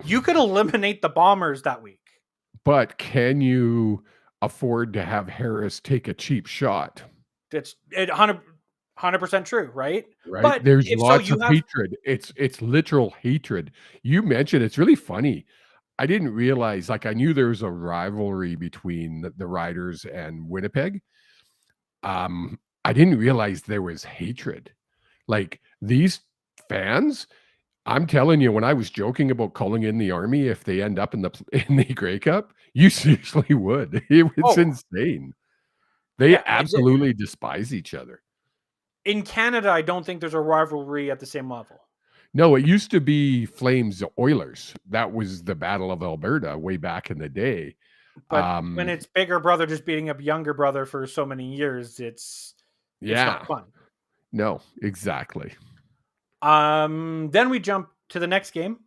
you could eliminate the Bombers that week. But can you afford to have Harris take a cheap shot? It's 100% true, right? Right. But there's lots of hatred. It's literal hatred. You mentioned it's really funny. I didn't realize, like I knew there was a rivalry between the Riders and Winnipeg. I didn't realize there was hatred. Like these fans, I'm telling you, when I was joking about calling in the Army if they end up in the Grey Cup, you seriously would. It's insane. They absolutely despise each other. In Canada, I don't think there's a rivalry at the same level. No, it used to be Flames Oilers. That was the Battle of Alberta way back in the day. But when it's bigger brother just beating up younger brother for so many years, it's not fun. No, exactly. Then we jump to the next game.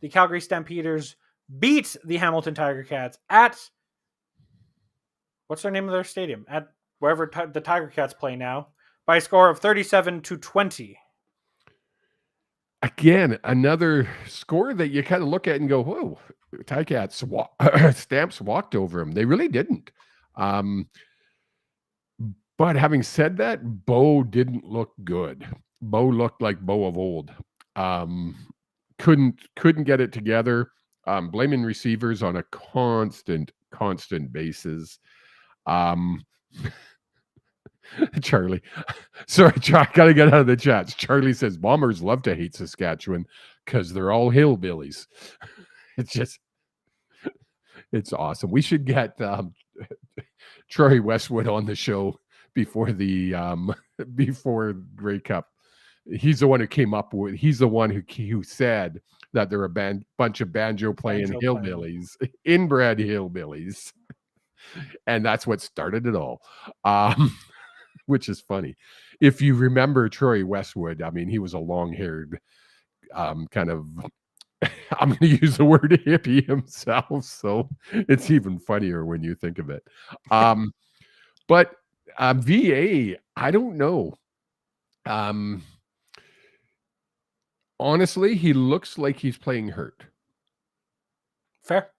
The Calgary Stampeders beat the Hamilton Tiger Cats at what's their name of their stadium? At wherever the Tiger Cats play now, by a score of 37-20. Again, another score that you kind of look at and go, whoa, Ticats Stamps walked over them. They really didn't. But having said that, Bo didn't look good. Bo looked like Bo of old. Couldn't get it together. Blaming receivers on a constant basis. Charlie, sorry, I gotta get out of the chats. Charlie says Bombers love to hate Saskatchewan because they're all hillbillies. It's awesome. We should get Troy Westwood on the show before the before Grey Cup. He's the one who came up with. He's the one who said that they're a bunch of banjo playing hillbillies, inbred hillbillies, and that's what started it all. Which is funny. If you remember Troy Westwood, I mean, he was a long-haired kind of, I'm going to use the word hippie himself, so it's even funnier when you think of it. But VA, I don't know. Honestly, he looks like he's playing hurt. Fair.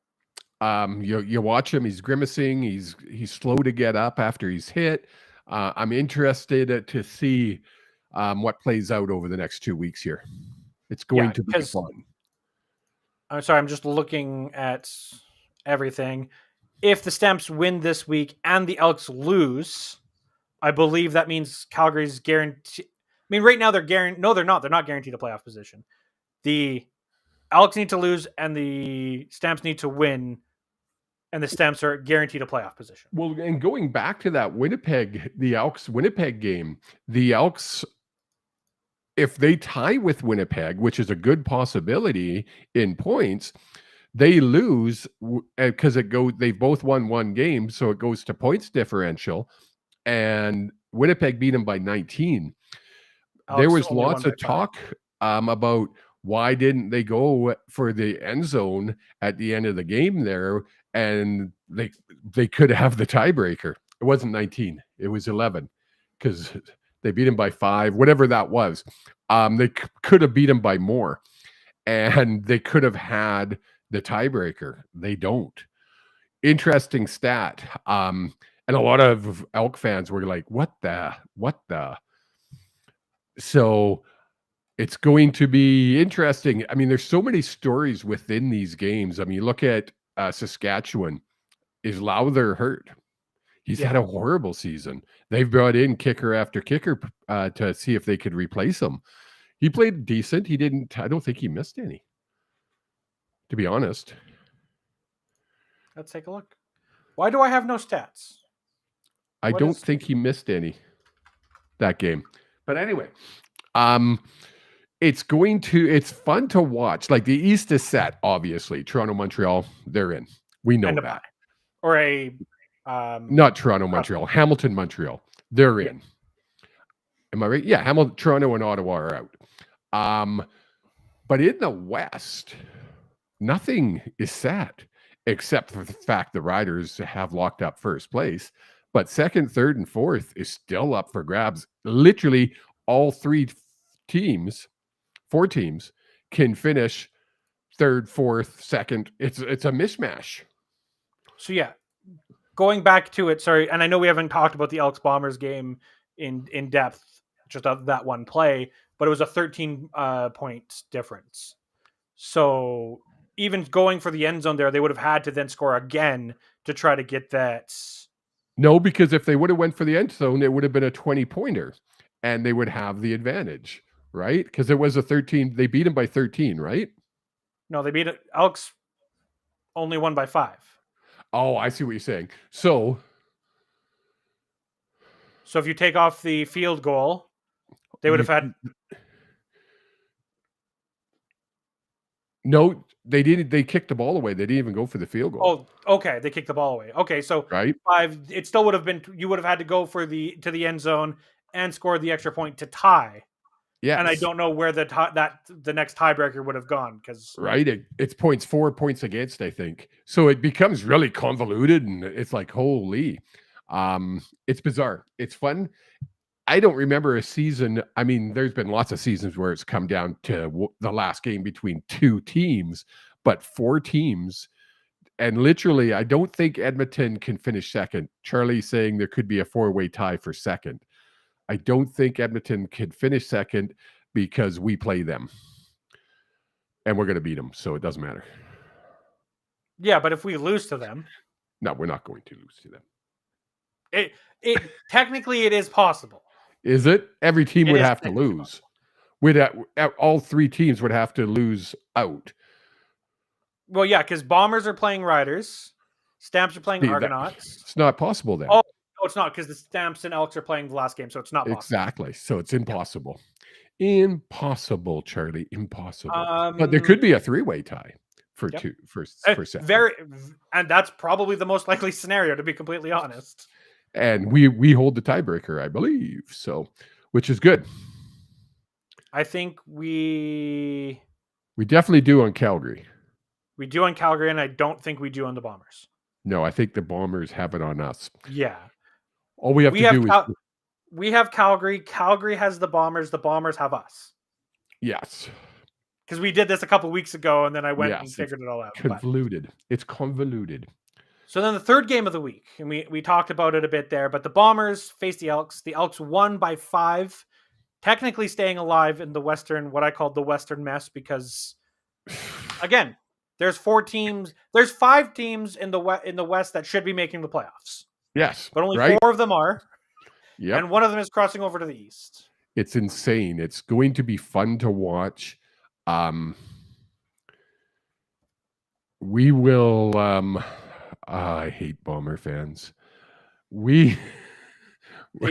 You watch him, he's grimacing, he's slow to get up after he's hit. I'm interested to see what plays out over the next 2 weeks here. It's going to be fun. I'm sorry, I'm just looking at everything. If the Stamps win this week and the Elks lose, I believe that means Calgary's guaranteed. I mean, right now they're guaranteed. No, they're not. They're not guaranteed a playoff position. The Elks need to lose and the Stamps need to win. And the Stamps are guaranteed a playoff position. Well, and going back to that the Elks-Winnipeg game, the Elks, if they tie with Winnipeg, which is a good possibility in points, they lose because they both won one game, so it goes to points differential, and Winnipeg beat them by 19. There was lots of talk about why didn't they go for the end zone at the end of the game there, and they could have the tiebreaker. It wasn't 19. It was 11 because they beat him by 5, whatever that was. They could have beat him by more, and they could have had the tiebreaker. They don't. Interesting stat. And a lot of Elk fans were like, what the? So it's going to be interesting. I mean, there's so many stories within these games. I mean, you look at Saskatchewan. Is Lowther hurt? He's had a horrible season. They've brought in kicker after kicker to see if they could replace him. He played decent. He didn't. I don't think he missed any, to be honest. Let's take a look. Why do I have no stats? I don't think he missed any that game. But anyway, it's fun to watch. Like the East is set, obviously. Toronto, Montreal, they're in. We know that. Or a not Toronto, Montreal, Hamilton, Montreal. They're in. Am I right? Yeah, Hamilton, Toronto, and Ottawa are out. But in the West, nothing is set except for the fact the Riders have locked up first place. But second, third, and fourth is still up for grabs. Literally, all 4 teams can finish third, fourth, second. It's a mishmash. So yeah, going back to it. Sorry, and I know we haven't talked about the Elks Bombers game in depth, just of that one play, but it was a 13 point difference. So even going for the end zone there, they would have had to then score again to try to get that. No, because if they would have went for the end zone, it would have been a 20-pointer, and they would have the advantage, right? Because it was a 13. They beat them by 13, right? No, they beat Elks only won by 5. Oh, I see what you're saying. So if you take off the field goal, they would have had. No, they didn't. They kicked the ball away. They didn't even go for the field goal. Oh, okay. They kicked the ball away. Okay, so right, 5. It still would have been. You would have had to go to the end zone and score the extra point to tie. Yeah, and I don't know where the next tiebreaker would have gone because it's points 4 points against, I think. So it becomes really convoluted, and it's like holy, it's bizarre. It's fun. I don't remember a season. I mean, there's been lots of seasons where it's come down to the last game between 2 teams, but 4 teams. And literally, I don't think Edmonton can finish second. Charlie's saying there could be a 4-way tie for second. I don't think Edmonton can finish second because we play them. And we're going to beat them, so it doesn't matter. Yeah, but if we lose to them... No, we're not going to lose to them. It technically, it is possible. Is it? Every team would have to lose. All 3 teams would have to lose out. Well, yeah, because Bombers are playing Riders. Stamps are playing Argonauts. It's not possible then. Oh, no, it's not, because the Stamps and Elks are playing the last game, so it's not possible. Exactly. So it's impossible. Yeah. Impossible, Charlie. Impossible. But there could be a 3-way tie for second. And that's probably the most likely scenario, to be completely honest. And we hold the tiebreaker, I believe. So, which is good. I think we definitely do on Calgary. We do on Calgary, and I don't think we do on the Bombers. No, I think the Bombers have it on us. Yeah. All we have to do is... We have Calgary. Calgary has the Bombers. The Bombers have us. Yes. Because we did this a couple weeks ago, and then I went and figured it all out. Convoluted. It's convoluted. So then the third game of the week, and we talked about it a bit there, but the Bombers faced the Elks. The Elks won by 5, technically staying alive in the Western, what I called the Western mess, because, again, there's 4 teams. There's 5 teams in the West that should be making the playoffs. Yes, but only 4 of them are. Yep. And one of them is crossing over to the East. It's insane. It's going to be fun to watch. We will. I hate Bomber fans. They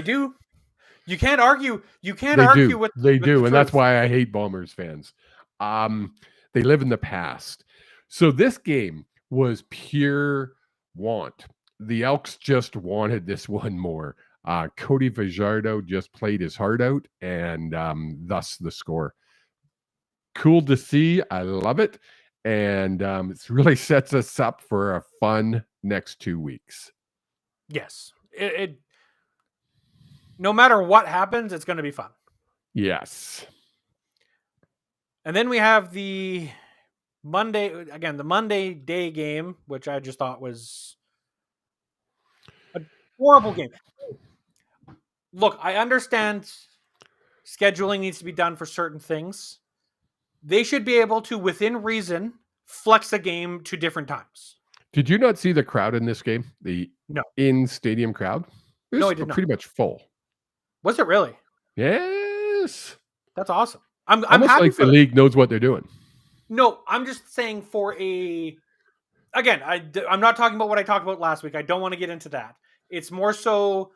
do. You can't argue. You can't argue with. They do, and that's why I hate Bombers fans. They live in the past. So this game was pure want. The Elks just wanted this one more. Cody Fajardo just played his heart out, and thus the score. Cool to see. I love it. And it really sets us up for a fun next 2 weeks. Yes. no matter what happens, it's going to be fun. Yes. And then we have the Monday day game, which I just thought was a horrible game. Look, I understand scheduling needs to be done for certain things. They should be able to, within reason, flex a game to different times. Did you not see the crowd in this game? The No. in-stadium crowd? It was No, I did not. pretty much full. Was it really? Yes. That's awesome. I'm Almost happy like for the league knows what they're doing. No, I'm just saying for a... Again, I'm not talking about what I talked about last week. I don't want to get into that. It's more so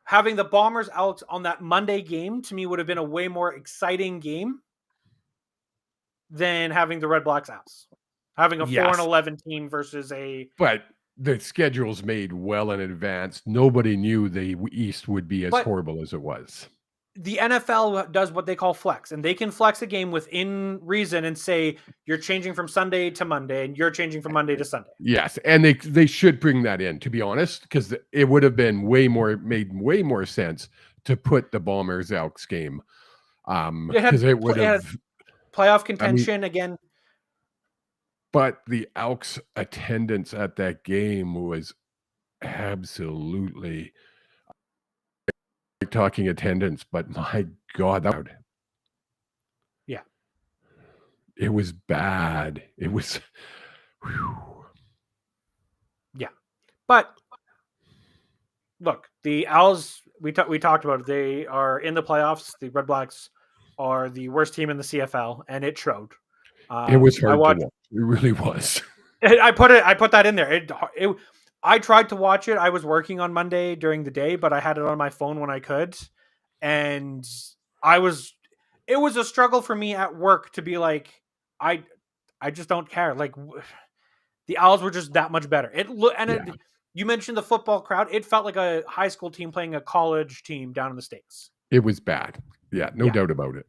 having the Bombers out on that Monday game, to me, would have been a way more exciting game than having the Red Blacks out. Having a 4-11 team versus a... But the schedule's made well in advance. Nobody knew the East would be as horrible as it was. The NFL does what they call flex, and they can flex a game within reason and say, you're changing from Sunday to Monday, and you're changing from Monday to Sunday. Yes, and they should bring that in, to be honest, because it would have been made way more sense to put the Bombers Elks game. Because it would have playoff contention again. But the Elks attendance at that game was absolutely, talking attendance, but my God, yeah, it was bad. It was, whew. Yeah, but look, the Owls. We talked about it. They are in the playoffs. The Red Blacks are the worst team in the CFL, and it showed. It was hard to watch. It really was. I put that in there. I tried to watch it. I was working on Monday during the day, but I had it on my phone when I could. And it was a struggle for me at work to be like, I just don't care. Like, the Owls were just that much better. You mentioned the football crowd. It felt like a high school team playing a college team down in the States. It was bad. Yeah, no doubt about it.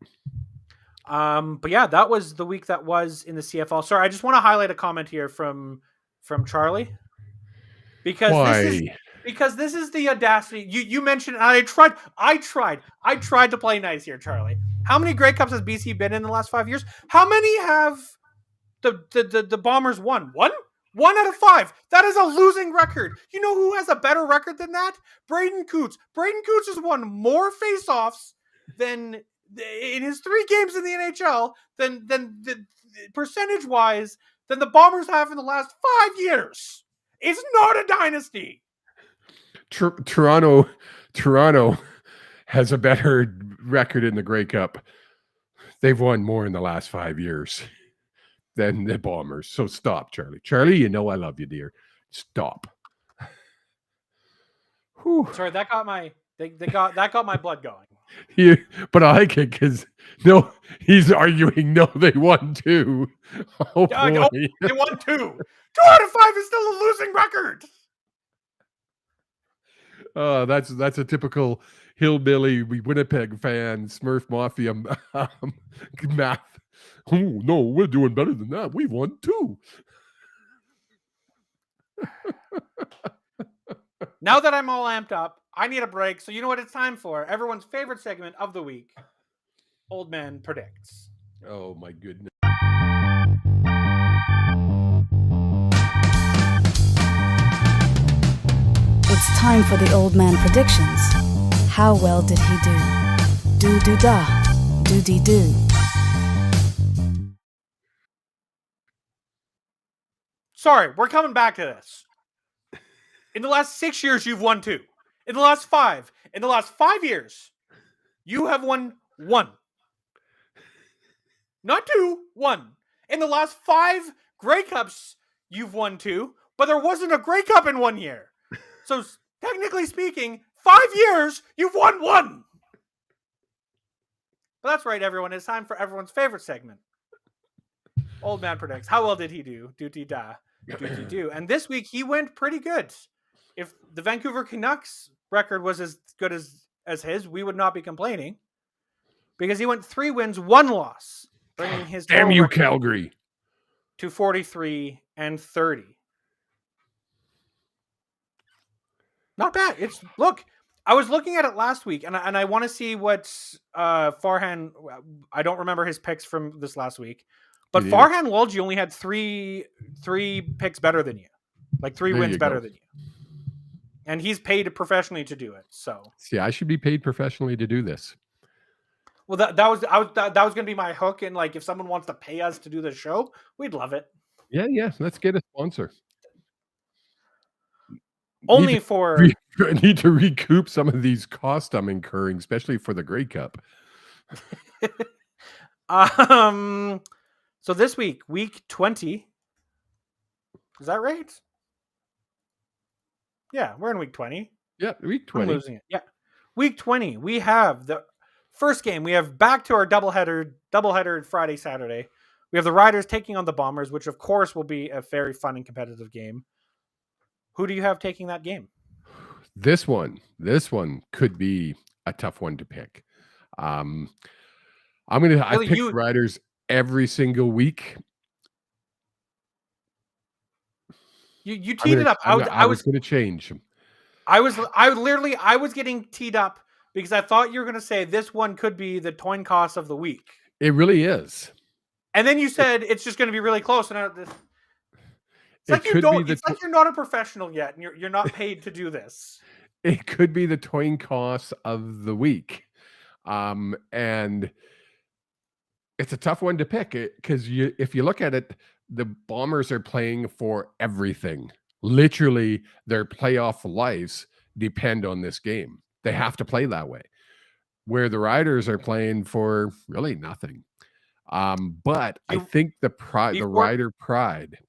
But yeah, that was the week that was in the CFL. Sorry, I just want to highlight a comment here from Charlie. Because this is the audacity. You mentioned, and I tried to play nice here, Charlie. How many Grey Cups has BC been in the last 5 years? How many have the Bombers won? One out of 5. That is a losing record. You know who has a better record than that? Braden Coots. Braden Coots has won more faceoffs than in his 3 games in the NHL than percentage wise than the Bombers have in the last 5 years. It's not a dynasty. Toronto has a better record in the Grey Cup. They've won more in the last 5 years than the Bombers. So stop, Charlie. Charlie, you know I love you, dear. Stop. Whew. Sorry, that got my blood going. But I like it because he's arguing they won 2. Oh, boy. No, they won 2. 2 out of 5 is still a losing record. That's a typical hillbilly Winnipeg fan, Smurf Mafia math. Oh no, we're doing better than that. We won 2. Now that I'm all amped up, I need a break. So you know what it's time for? Everyone's favorite segment of the week. Old Man Predicts. Oh my goodness. It's time for the Old Man Predictions. How well did he do? Do-do-da. Do-dee-do. Sorry, we're coming back to this. In the last 6 years, you've won 2. In the last 5 years, you have won 1. Not 2, 1. In the last 5 Grey Cups, you've won 2, but there wasn't a Grey Cup in 1 year. So technically speaking, 5 years, you've won 1. But that's right, everyone. It's time for everyone's favorite segment. Old Man Predicts. How well did he do? Do-dee-da. Do-dee-do. And this week, he went pretty good. If the Vancouver Canucks record was as good as his, we would not be complaining. Because he went 3 wins, 1 loss. Bringing his damn you, Calgary, to 43 and 30. Not bad. I was looking at it last week, and I want to see what Farhan. I don't remember his picks from this last week, but Me neither. Farhan Walji only had three picks better than you, like 3 There wins you better go. than you, and he's paid professionally to do it. So, See, I should be paid professionally to do this. well, that was going to be my hook, and like if someone wants to pay us to do the show, we'd love it. Yeah. Let's get a sponsor. Only for I need to recoup some of these costs I'm incurring, especially for the Grey Cup. So this week 20. Is that right? Yeah, we're in week 20. Yeah, week I'm 20. losing it. Yeah. Week 20. We have the first game. We have back to our doubleheader Friday, Saturday. We have the Riders taking on the Bombers, which of course will be a very fun and competitive game. Who do you have taking that game? This one could be a tough one to pick. I pick the Riders every single week. You teed it up. I was going to change. I was getting teed up because I thought you were going to say this one could be the coin toss of the week. It really is. And then you said it's just going to be really close. And it's like you're not a professional yet, and you're not paid to do this. It could be the coin toss of the week, and it's a tough one to pick because if you look at it, the Bombers are playing for everything. Literally, their playoff lives depend on this game. They have to play that way. Where the Riders are playing for really nothing. But I think the Rider pride.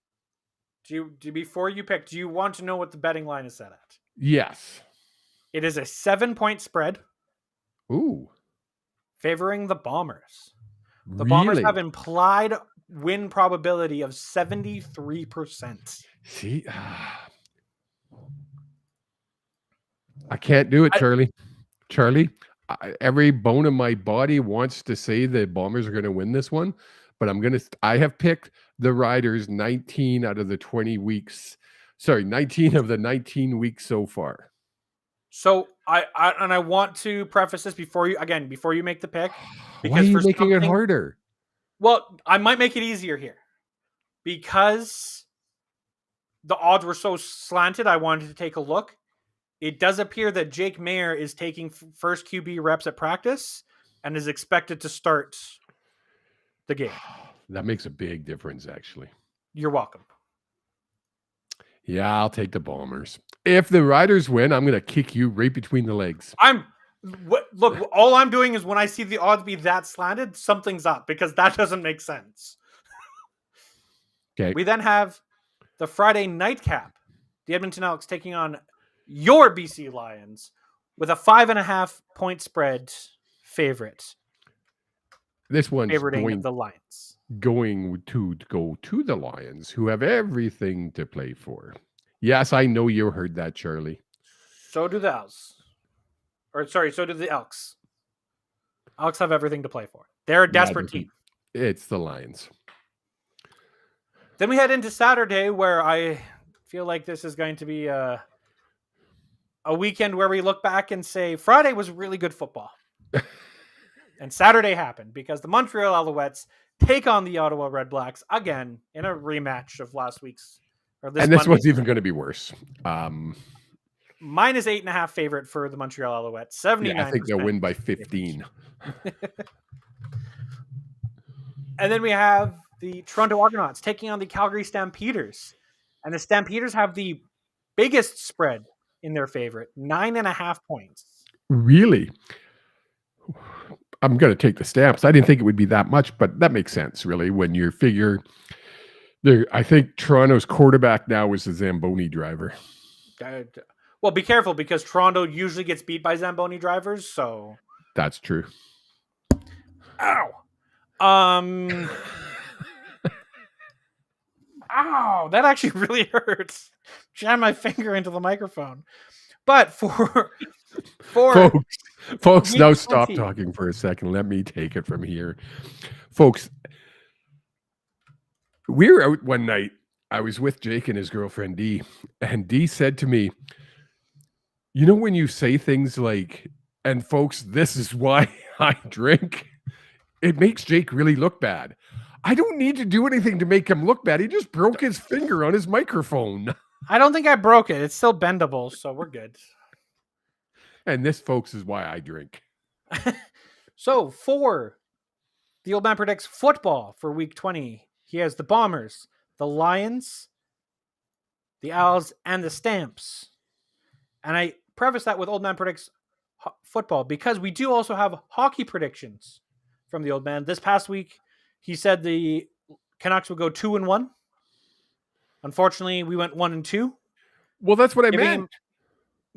Before you pick, do you want to know what the betting line is set at? Yes. It is a 7-point spread. Ooh. Favoring the Bombers. The Really? Bombers have implied win probability of 73%. See, I can't do it, Charlie. Every bone in my body wants to say the Bombers are going to win this one, but I have picked the Riders 19 out of the 20 weeks. Sorry, 19 of the 19 weeks so far. So I want to preface this before you make the pick. Why are you making it harder? Well, I might make it easier here. Because the odds were so slanted, I wanted to take a look. It does appear that Jake Mayer is taking first QB reps at practice and is expected to start the game. That makes a big difference, actually. You're welcome. Yeah, I'll take the Bombers. If the Riders win, I'm going to kick you right between the legs. Look, all I'm doing is when I see the odds be that slanted, something's up because that doesn't make sense. Okay. We then have the Friday nightcap. The Edmonton Elks taking on your BC Lions with a 5.5 point spread favorite. This one's favoriting the Lions. Going to go to the Lions, who have everything to play for. Yes, I know you heard that, Charlie. So do the Elks. So do the Elks. Elks have everything to play for. They're a desperate team. It's the Lions. Then we head into Saturday, where I feel like this is going to be a weekend where we look back and say Friday was really good football. And Saturday happened because the Montreal Alouettes take on the Ottawa Red Blacks again in a rematch of last week's. This one's even going to be worse. Minus 8.5 favorite for the Montreal Alouettes. 79%. Yeah, I think they'll win by 15. And then we have the Toronto Argonauts taking on the Calgary Stampeders. And the Stampeders have the biggest spread in their favorite, 9.5 points. Really? I'm going to take the Stamps. I didn't think it would be that much, but that makes sense, really, when you figure I think Toronto's quarterback now is a Zamboni driver. Well, be careful because Toronto usually gets beat by Zamboni drivers, so that's true. Ow. Ow, that actually really hurts. Jam my finger into the microphone. But for folks, now stop talking for a second. Let me take it from here. Folks, we were out one night. I was with Jake and his girlfriend, Dee. And Dee said to me, You know, when you say things like, and folks, this is why I drink, it makes Jake really look bad. I don't need to do anything to make him look bad. He just broke his finger on his microphone. I don't think I broke it. It's still bendable, so we're good. And this, folks, is why I drink. So for the old man predicts football for week 20, he has the Bombers, the Lions, the Owls, and the Stamps. And I preface that with old man predicts football because we do also have hockey predictions from the old man. This past week, he said the Canucks would go 2-1. Unfortunately, we went 1-2. Well, that's what I meant.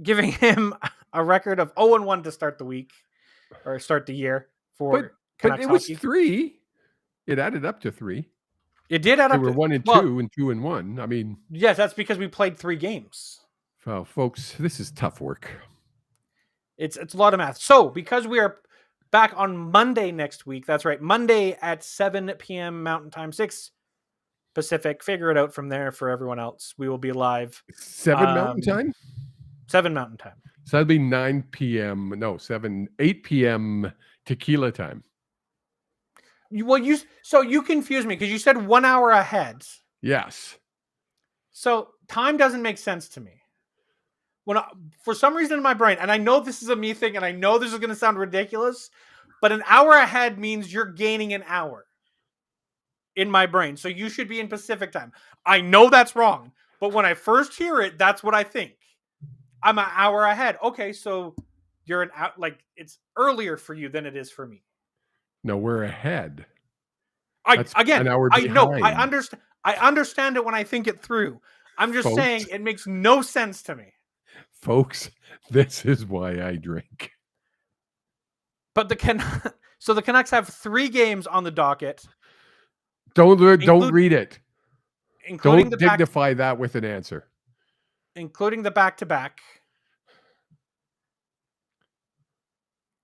Giving him a record of 0-1 to start the week or start the year for Canucks but it was hockey. 3. It added up to 3. It did add up. They were 1-2 and 2-1. I mean, yes, that's because we played 3 games. Well, folks, this is tough work. It's a lot of math. So because we are back on Monday next week, that's right, Monday at 7 p.m. Mountain Time, 6 Pacific. Figure it out from there for everyone else. We will be live. 7 Mountain Time? 7 Mountain Time. So that'd be 9 p.m. No, 8 p.m. tequila time. So you confused me because you said 1 hour ahead. Yes. So time doesn't make sense to me. For some reason in my brain, and I know this is a me thing, and I know this is going to sound ridiculous, but an hour ahead means you're gaining an hour in my brain. So you should be in Pacific time. I know that's wrong, but when I first hear it, that's what I think. I'm an hour ahead. Okay, so you're it's earlier for you than it is for me. No, we're ahead. An hour behind. I know. I understand it when I think it through. I'm just saying it makes no sense to me. Folks, this is why I drink. But the Canucks have 3 games on the docket. Don't read it. Including don't dignify that with an answer. Including the back-to-back.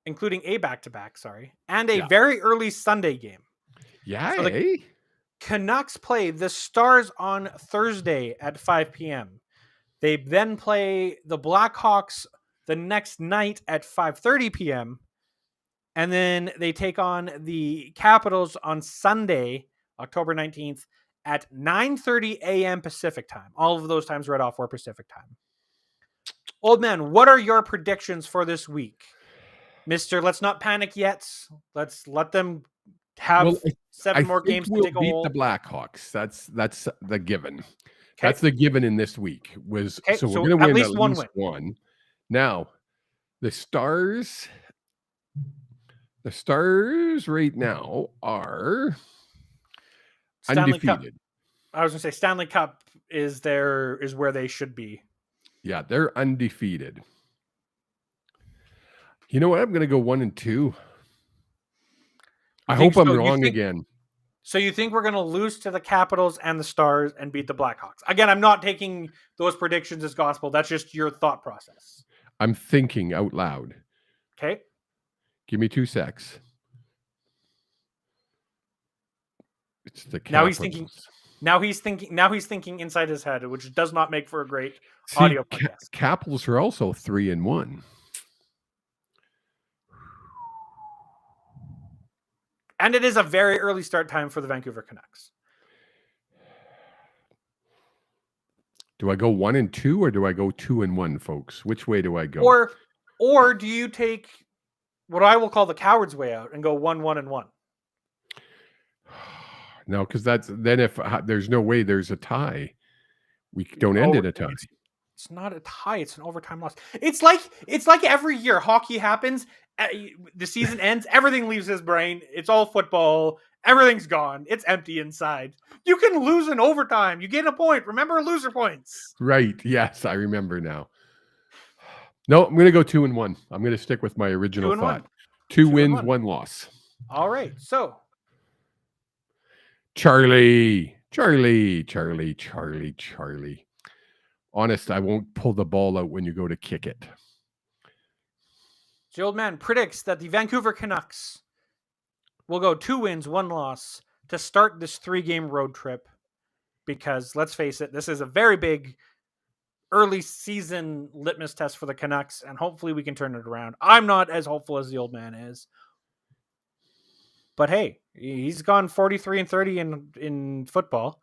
Including a back-to-back, sorry. And a very early Sunday game. Yeah, so the Canucks play the Stars on Thursday at 5 p.m. They then play the Blackhawks the next night at 5:30 p.m. And then they take on the Capitals on Sunday, October 19th at 9:30 a.m. Pacific time. All of those times read off were Pacific time. Old man, what are your predictions for this week? Mister, let's not panic yet. Let's let them have 7 more games to dig a hole. Beat the Blackhawks. That's the given. Okay. That's the given in this week. So we're going to win at least one. Now, the Stars right now are undefeated. Cup. I was going to say Stanley Cup is where they should be. Yeah, they're undefeated. You know what? I'm going to go 1-2. I hope I'm wrong again. So you think we're going to lose to the Capitals and the Stars and beat the Blackhawks? Again, I'm not taking those predictions as gospel. That's just your thought process. I'm thinking out loud. Okay. Give me 2 secs. It's the Capitals. Now he's thinking inside his head, which does not make for a great audio podcast. Capitals are also 3-1. And it is a very early start time for the Vancouver Canucks. Do I go 1-2 or do I go 2-1, folks? Which way do I go? Or do you take what I will call the coward's way out and go 1-1-1? No, because that's then if there's no way there's a tie, we don't end in a tie. It's not a tie; it's an overtime loss. It's like every year hockey happens. The season ends. Everything leaves his brain. It's all football. Everything's gone. It's empty inside. You can lose in overtime. You get a point. Remember loser points. Right. Yes, I remember now. No, I'm going to go 2-1. I'm going to stick with my original thought. 2 wins, 1 loss. All right. So, Charlie. Honest, I won't pull the ball out when you go to kick it. The old man predicts that the Vancouver Canucks will go 2 wins, 1 loss to start this 3-game road trip. Because let's face it, this is a very big early season litmus test for the Canucks, and hopefully we can turn it around. I'm not as hopeful as the old man is. But hey, he's gone 43-30 in football.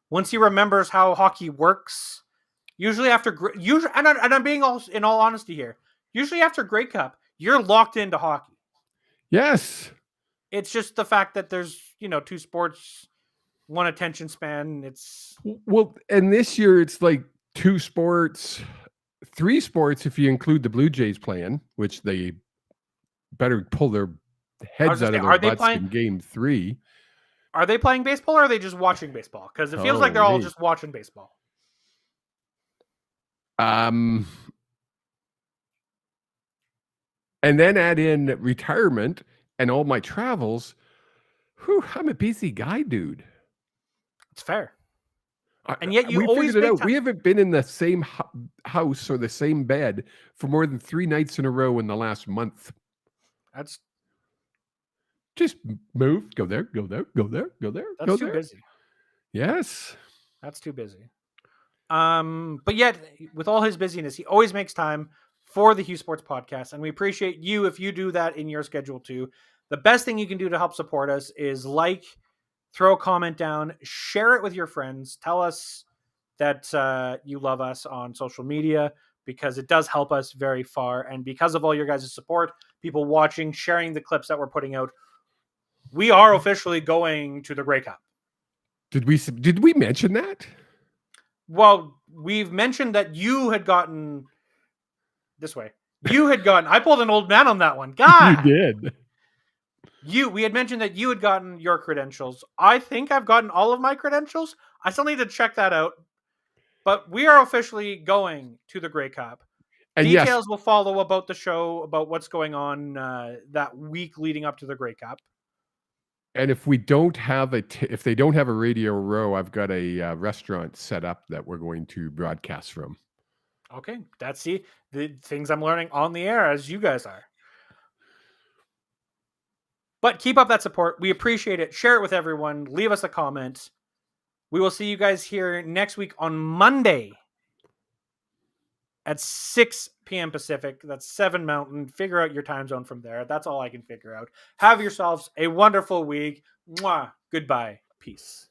Once he remembers how hockey works, usually after and I'm being in all honesty here, usually after Grey Cup, you're locked into hockey. Yes. It's just the fact that there's, two sports, one attention span. It's Well, and this year it's like 2 sports, 3 sports if you include the Blue Jays playing, which they better pull their heads out of their butts in game 3. Are they playing baseball or are they just watching baseball? Because it feels like they're all just watching baseball. And then add in retirement and all my travels. Whew, I'm a busy guy, dude. It's fair. And yet you we always figured it out. We haven't been in the same house or the same bed for more than 3 nights in a row in the last month. That's just move, go there, go there, go there, go there. That's too busy. Yes. That's too busy. But yet, with all his busyness, he always makes time for the Hughes Sports Podcast, and we appreciate you if you do that in your schedule too. The best thing you can do to help support us is throw a comment down, share it with your friends, tell us that you love us on social media, because it does help us very far. And because of all your guys' support, people watching, sharing the clips that we're putting out, we are officially going to the Grey Cup. Did we mention that? Well, we've mentioned that you had gotten this way. I pulled an old man on that one. God, you did. We had mentioned that you had gotten your credentials. I think I've gotten all of my credentials. I still need to check that out. But we are officially going to the Grey Cup. And details will follow about the show, about what's going on that week leading up to the Grey Cup. And if we don't have if they don't have a Radio Row, I've got a restaurant set up that we're going to broadcast from. Okay, that's the things I'm learning on the air, as you guys are. But keep up that support. We appreciate it. Share it with everyone. Leave us a comment. We will see you guys here next week on Monday at 6 p.m. Pacific. That's 7 Mountain. Figure out your time zone from there. That's all I can figure out. Have yourselves a wonderful week. Mwah. Goodbye. Peace.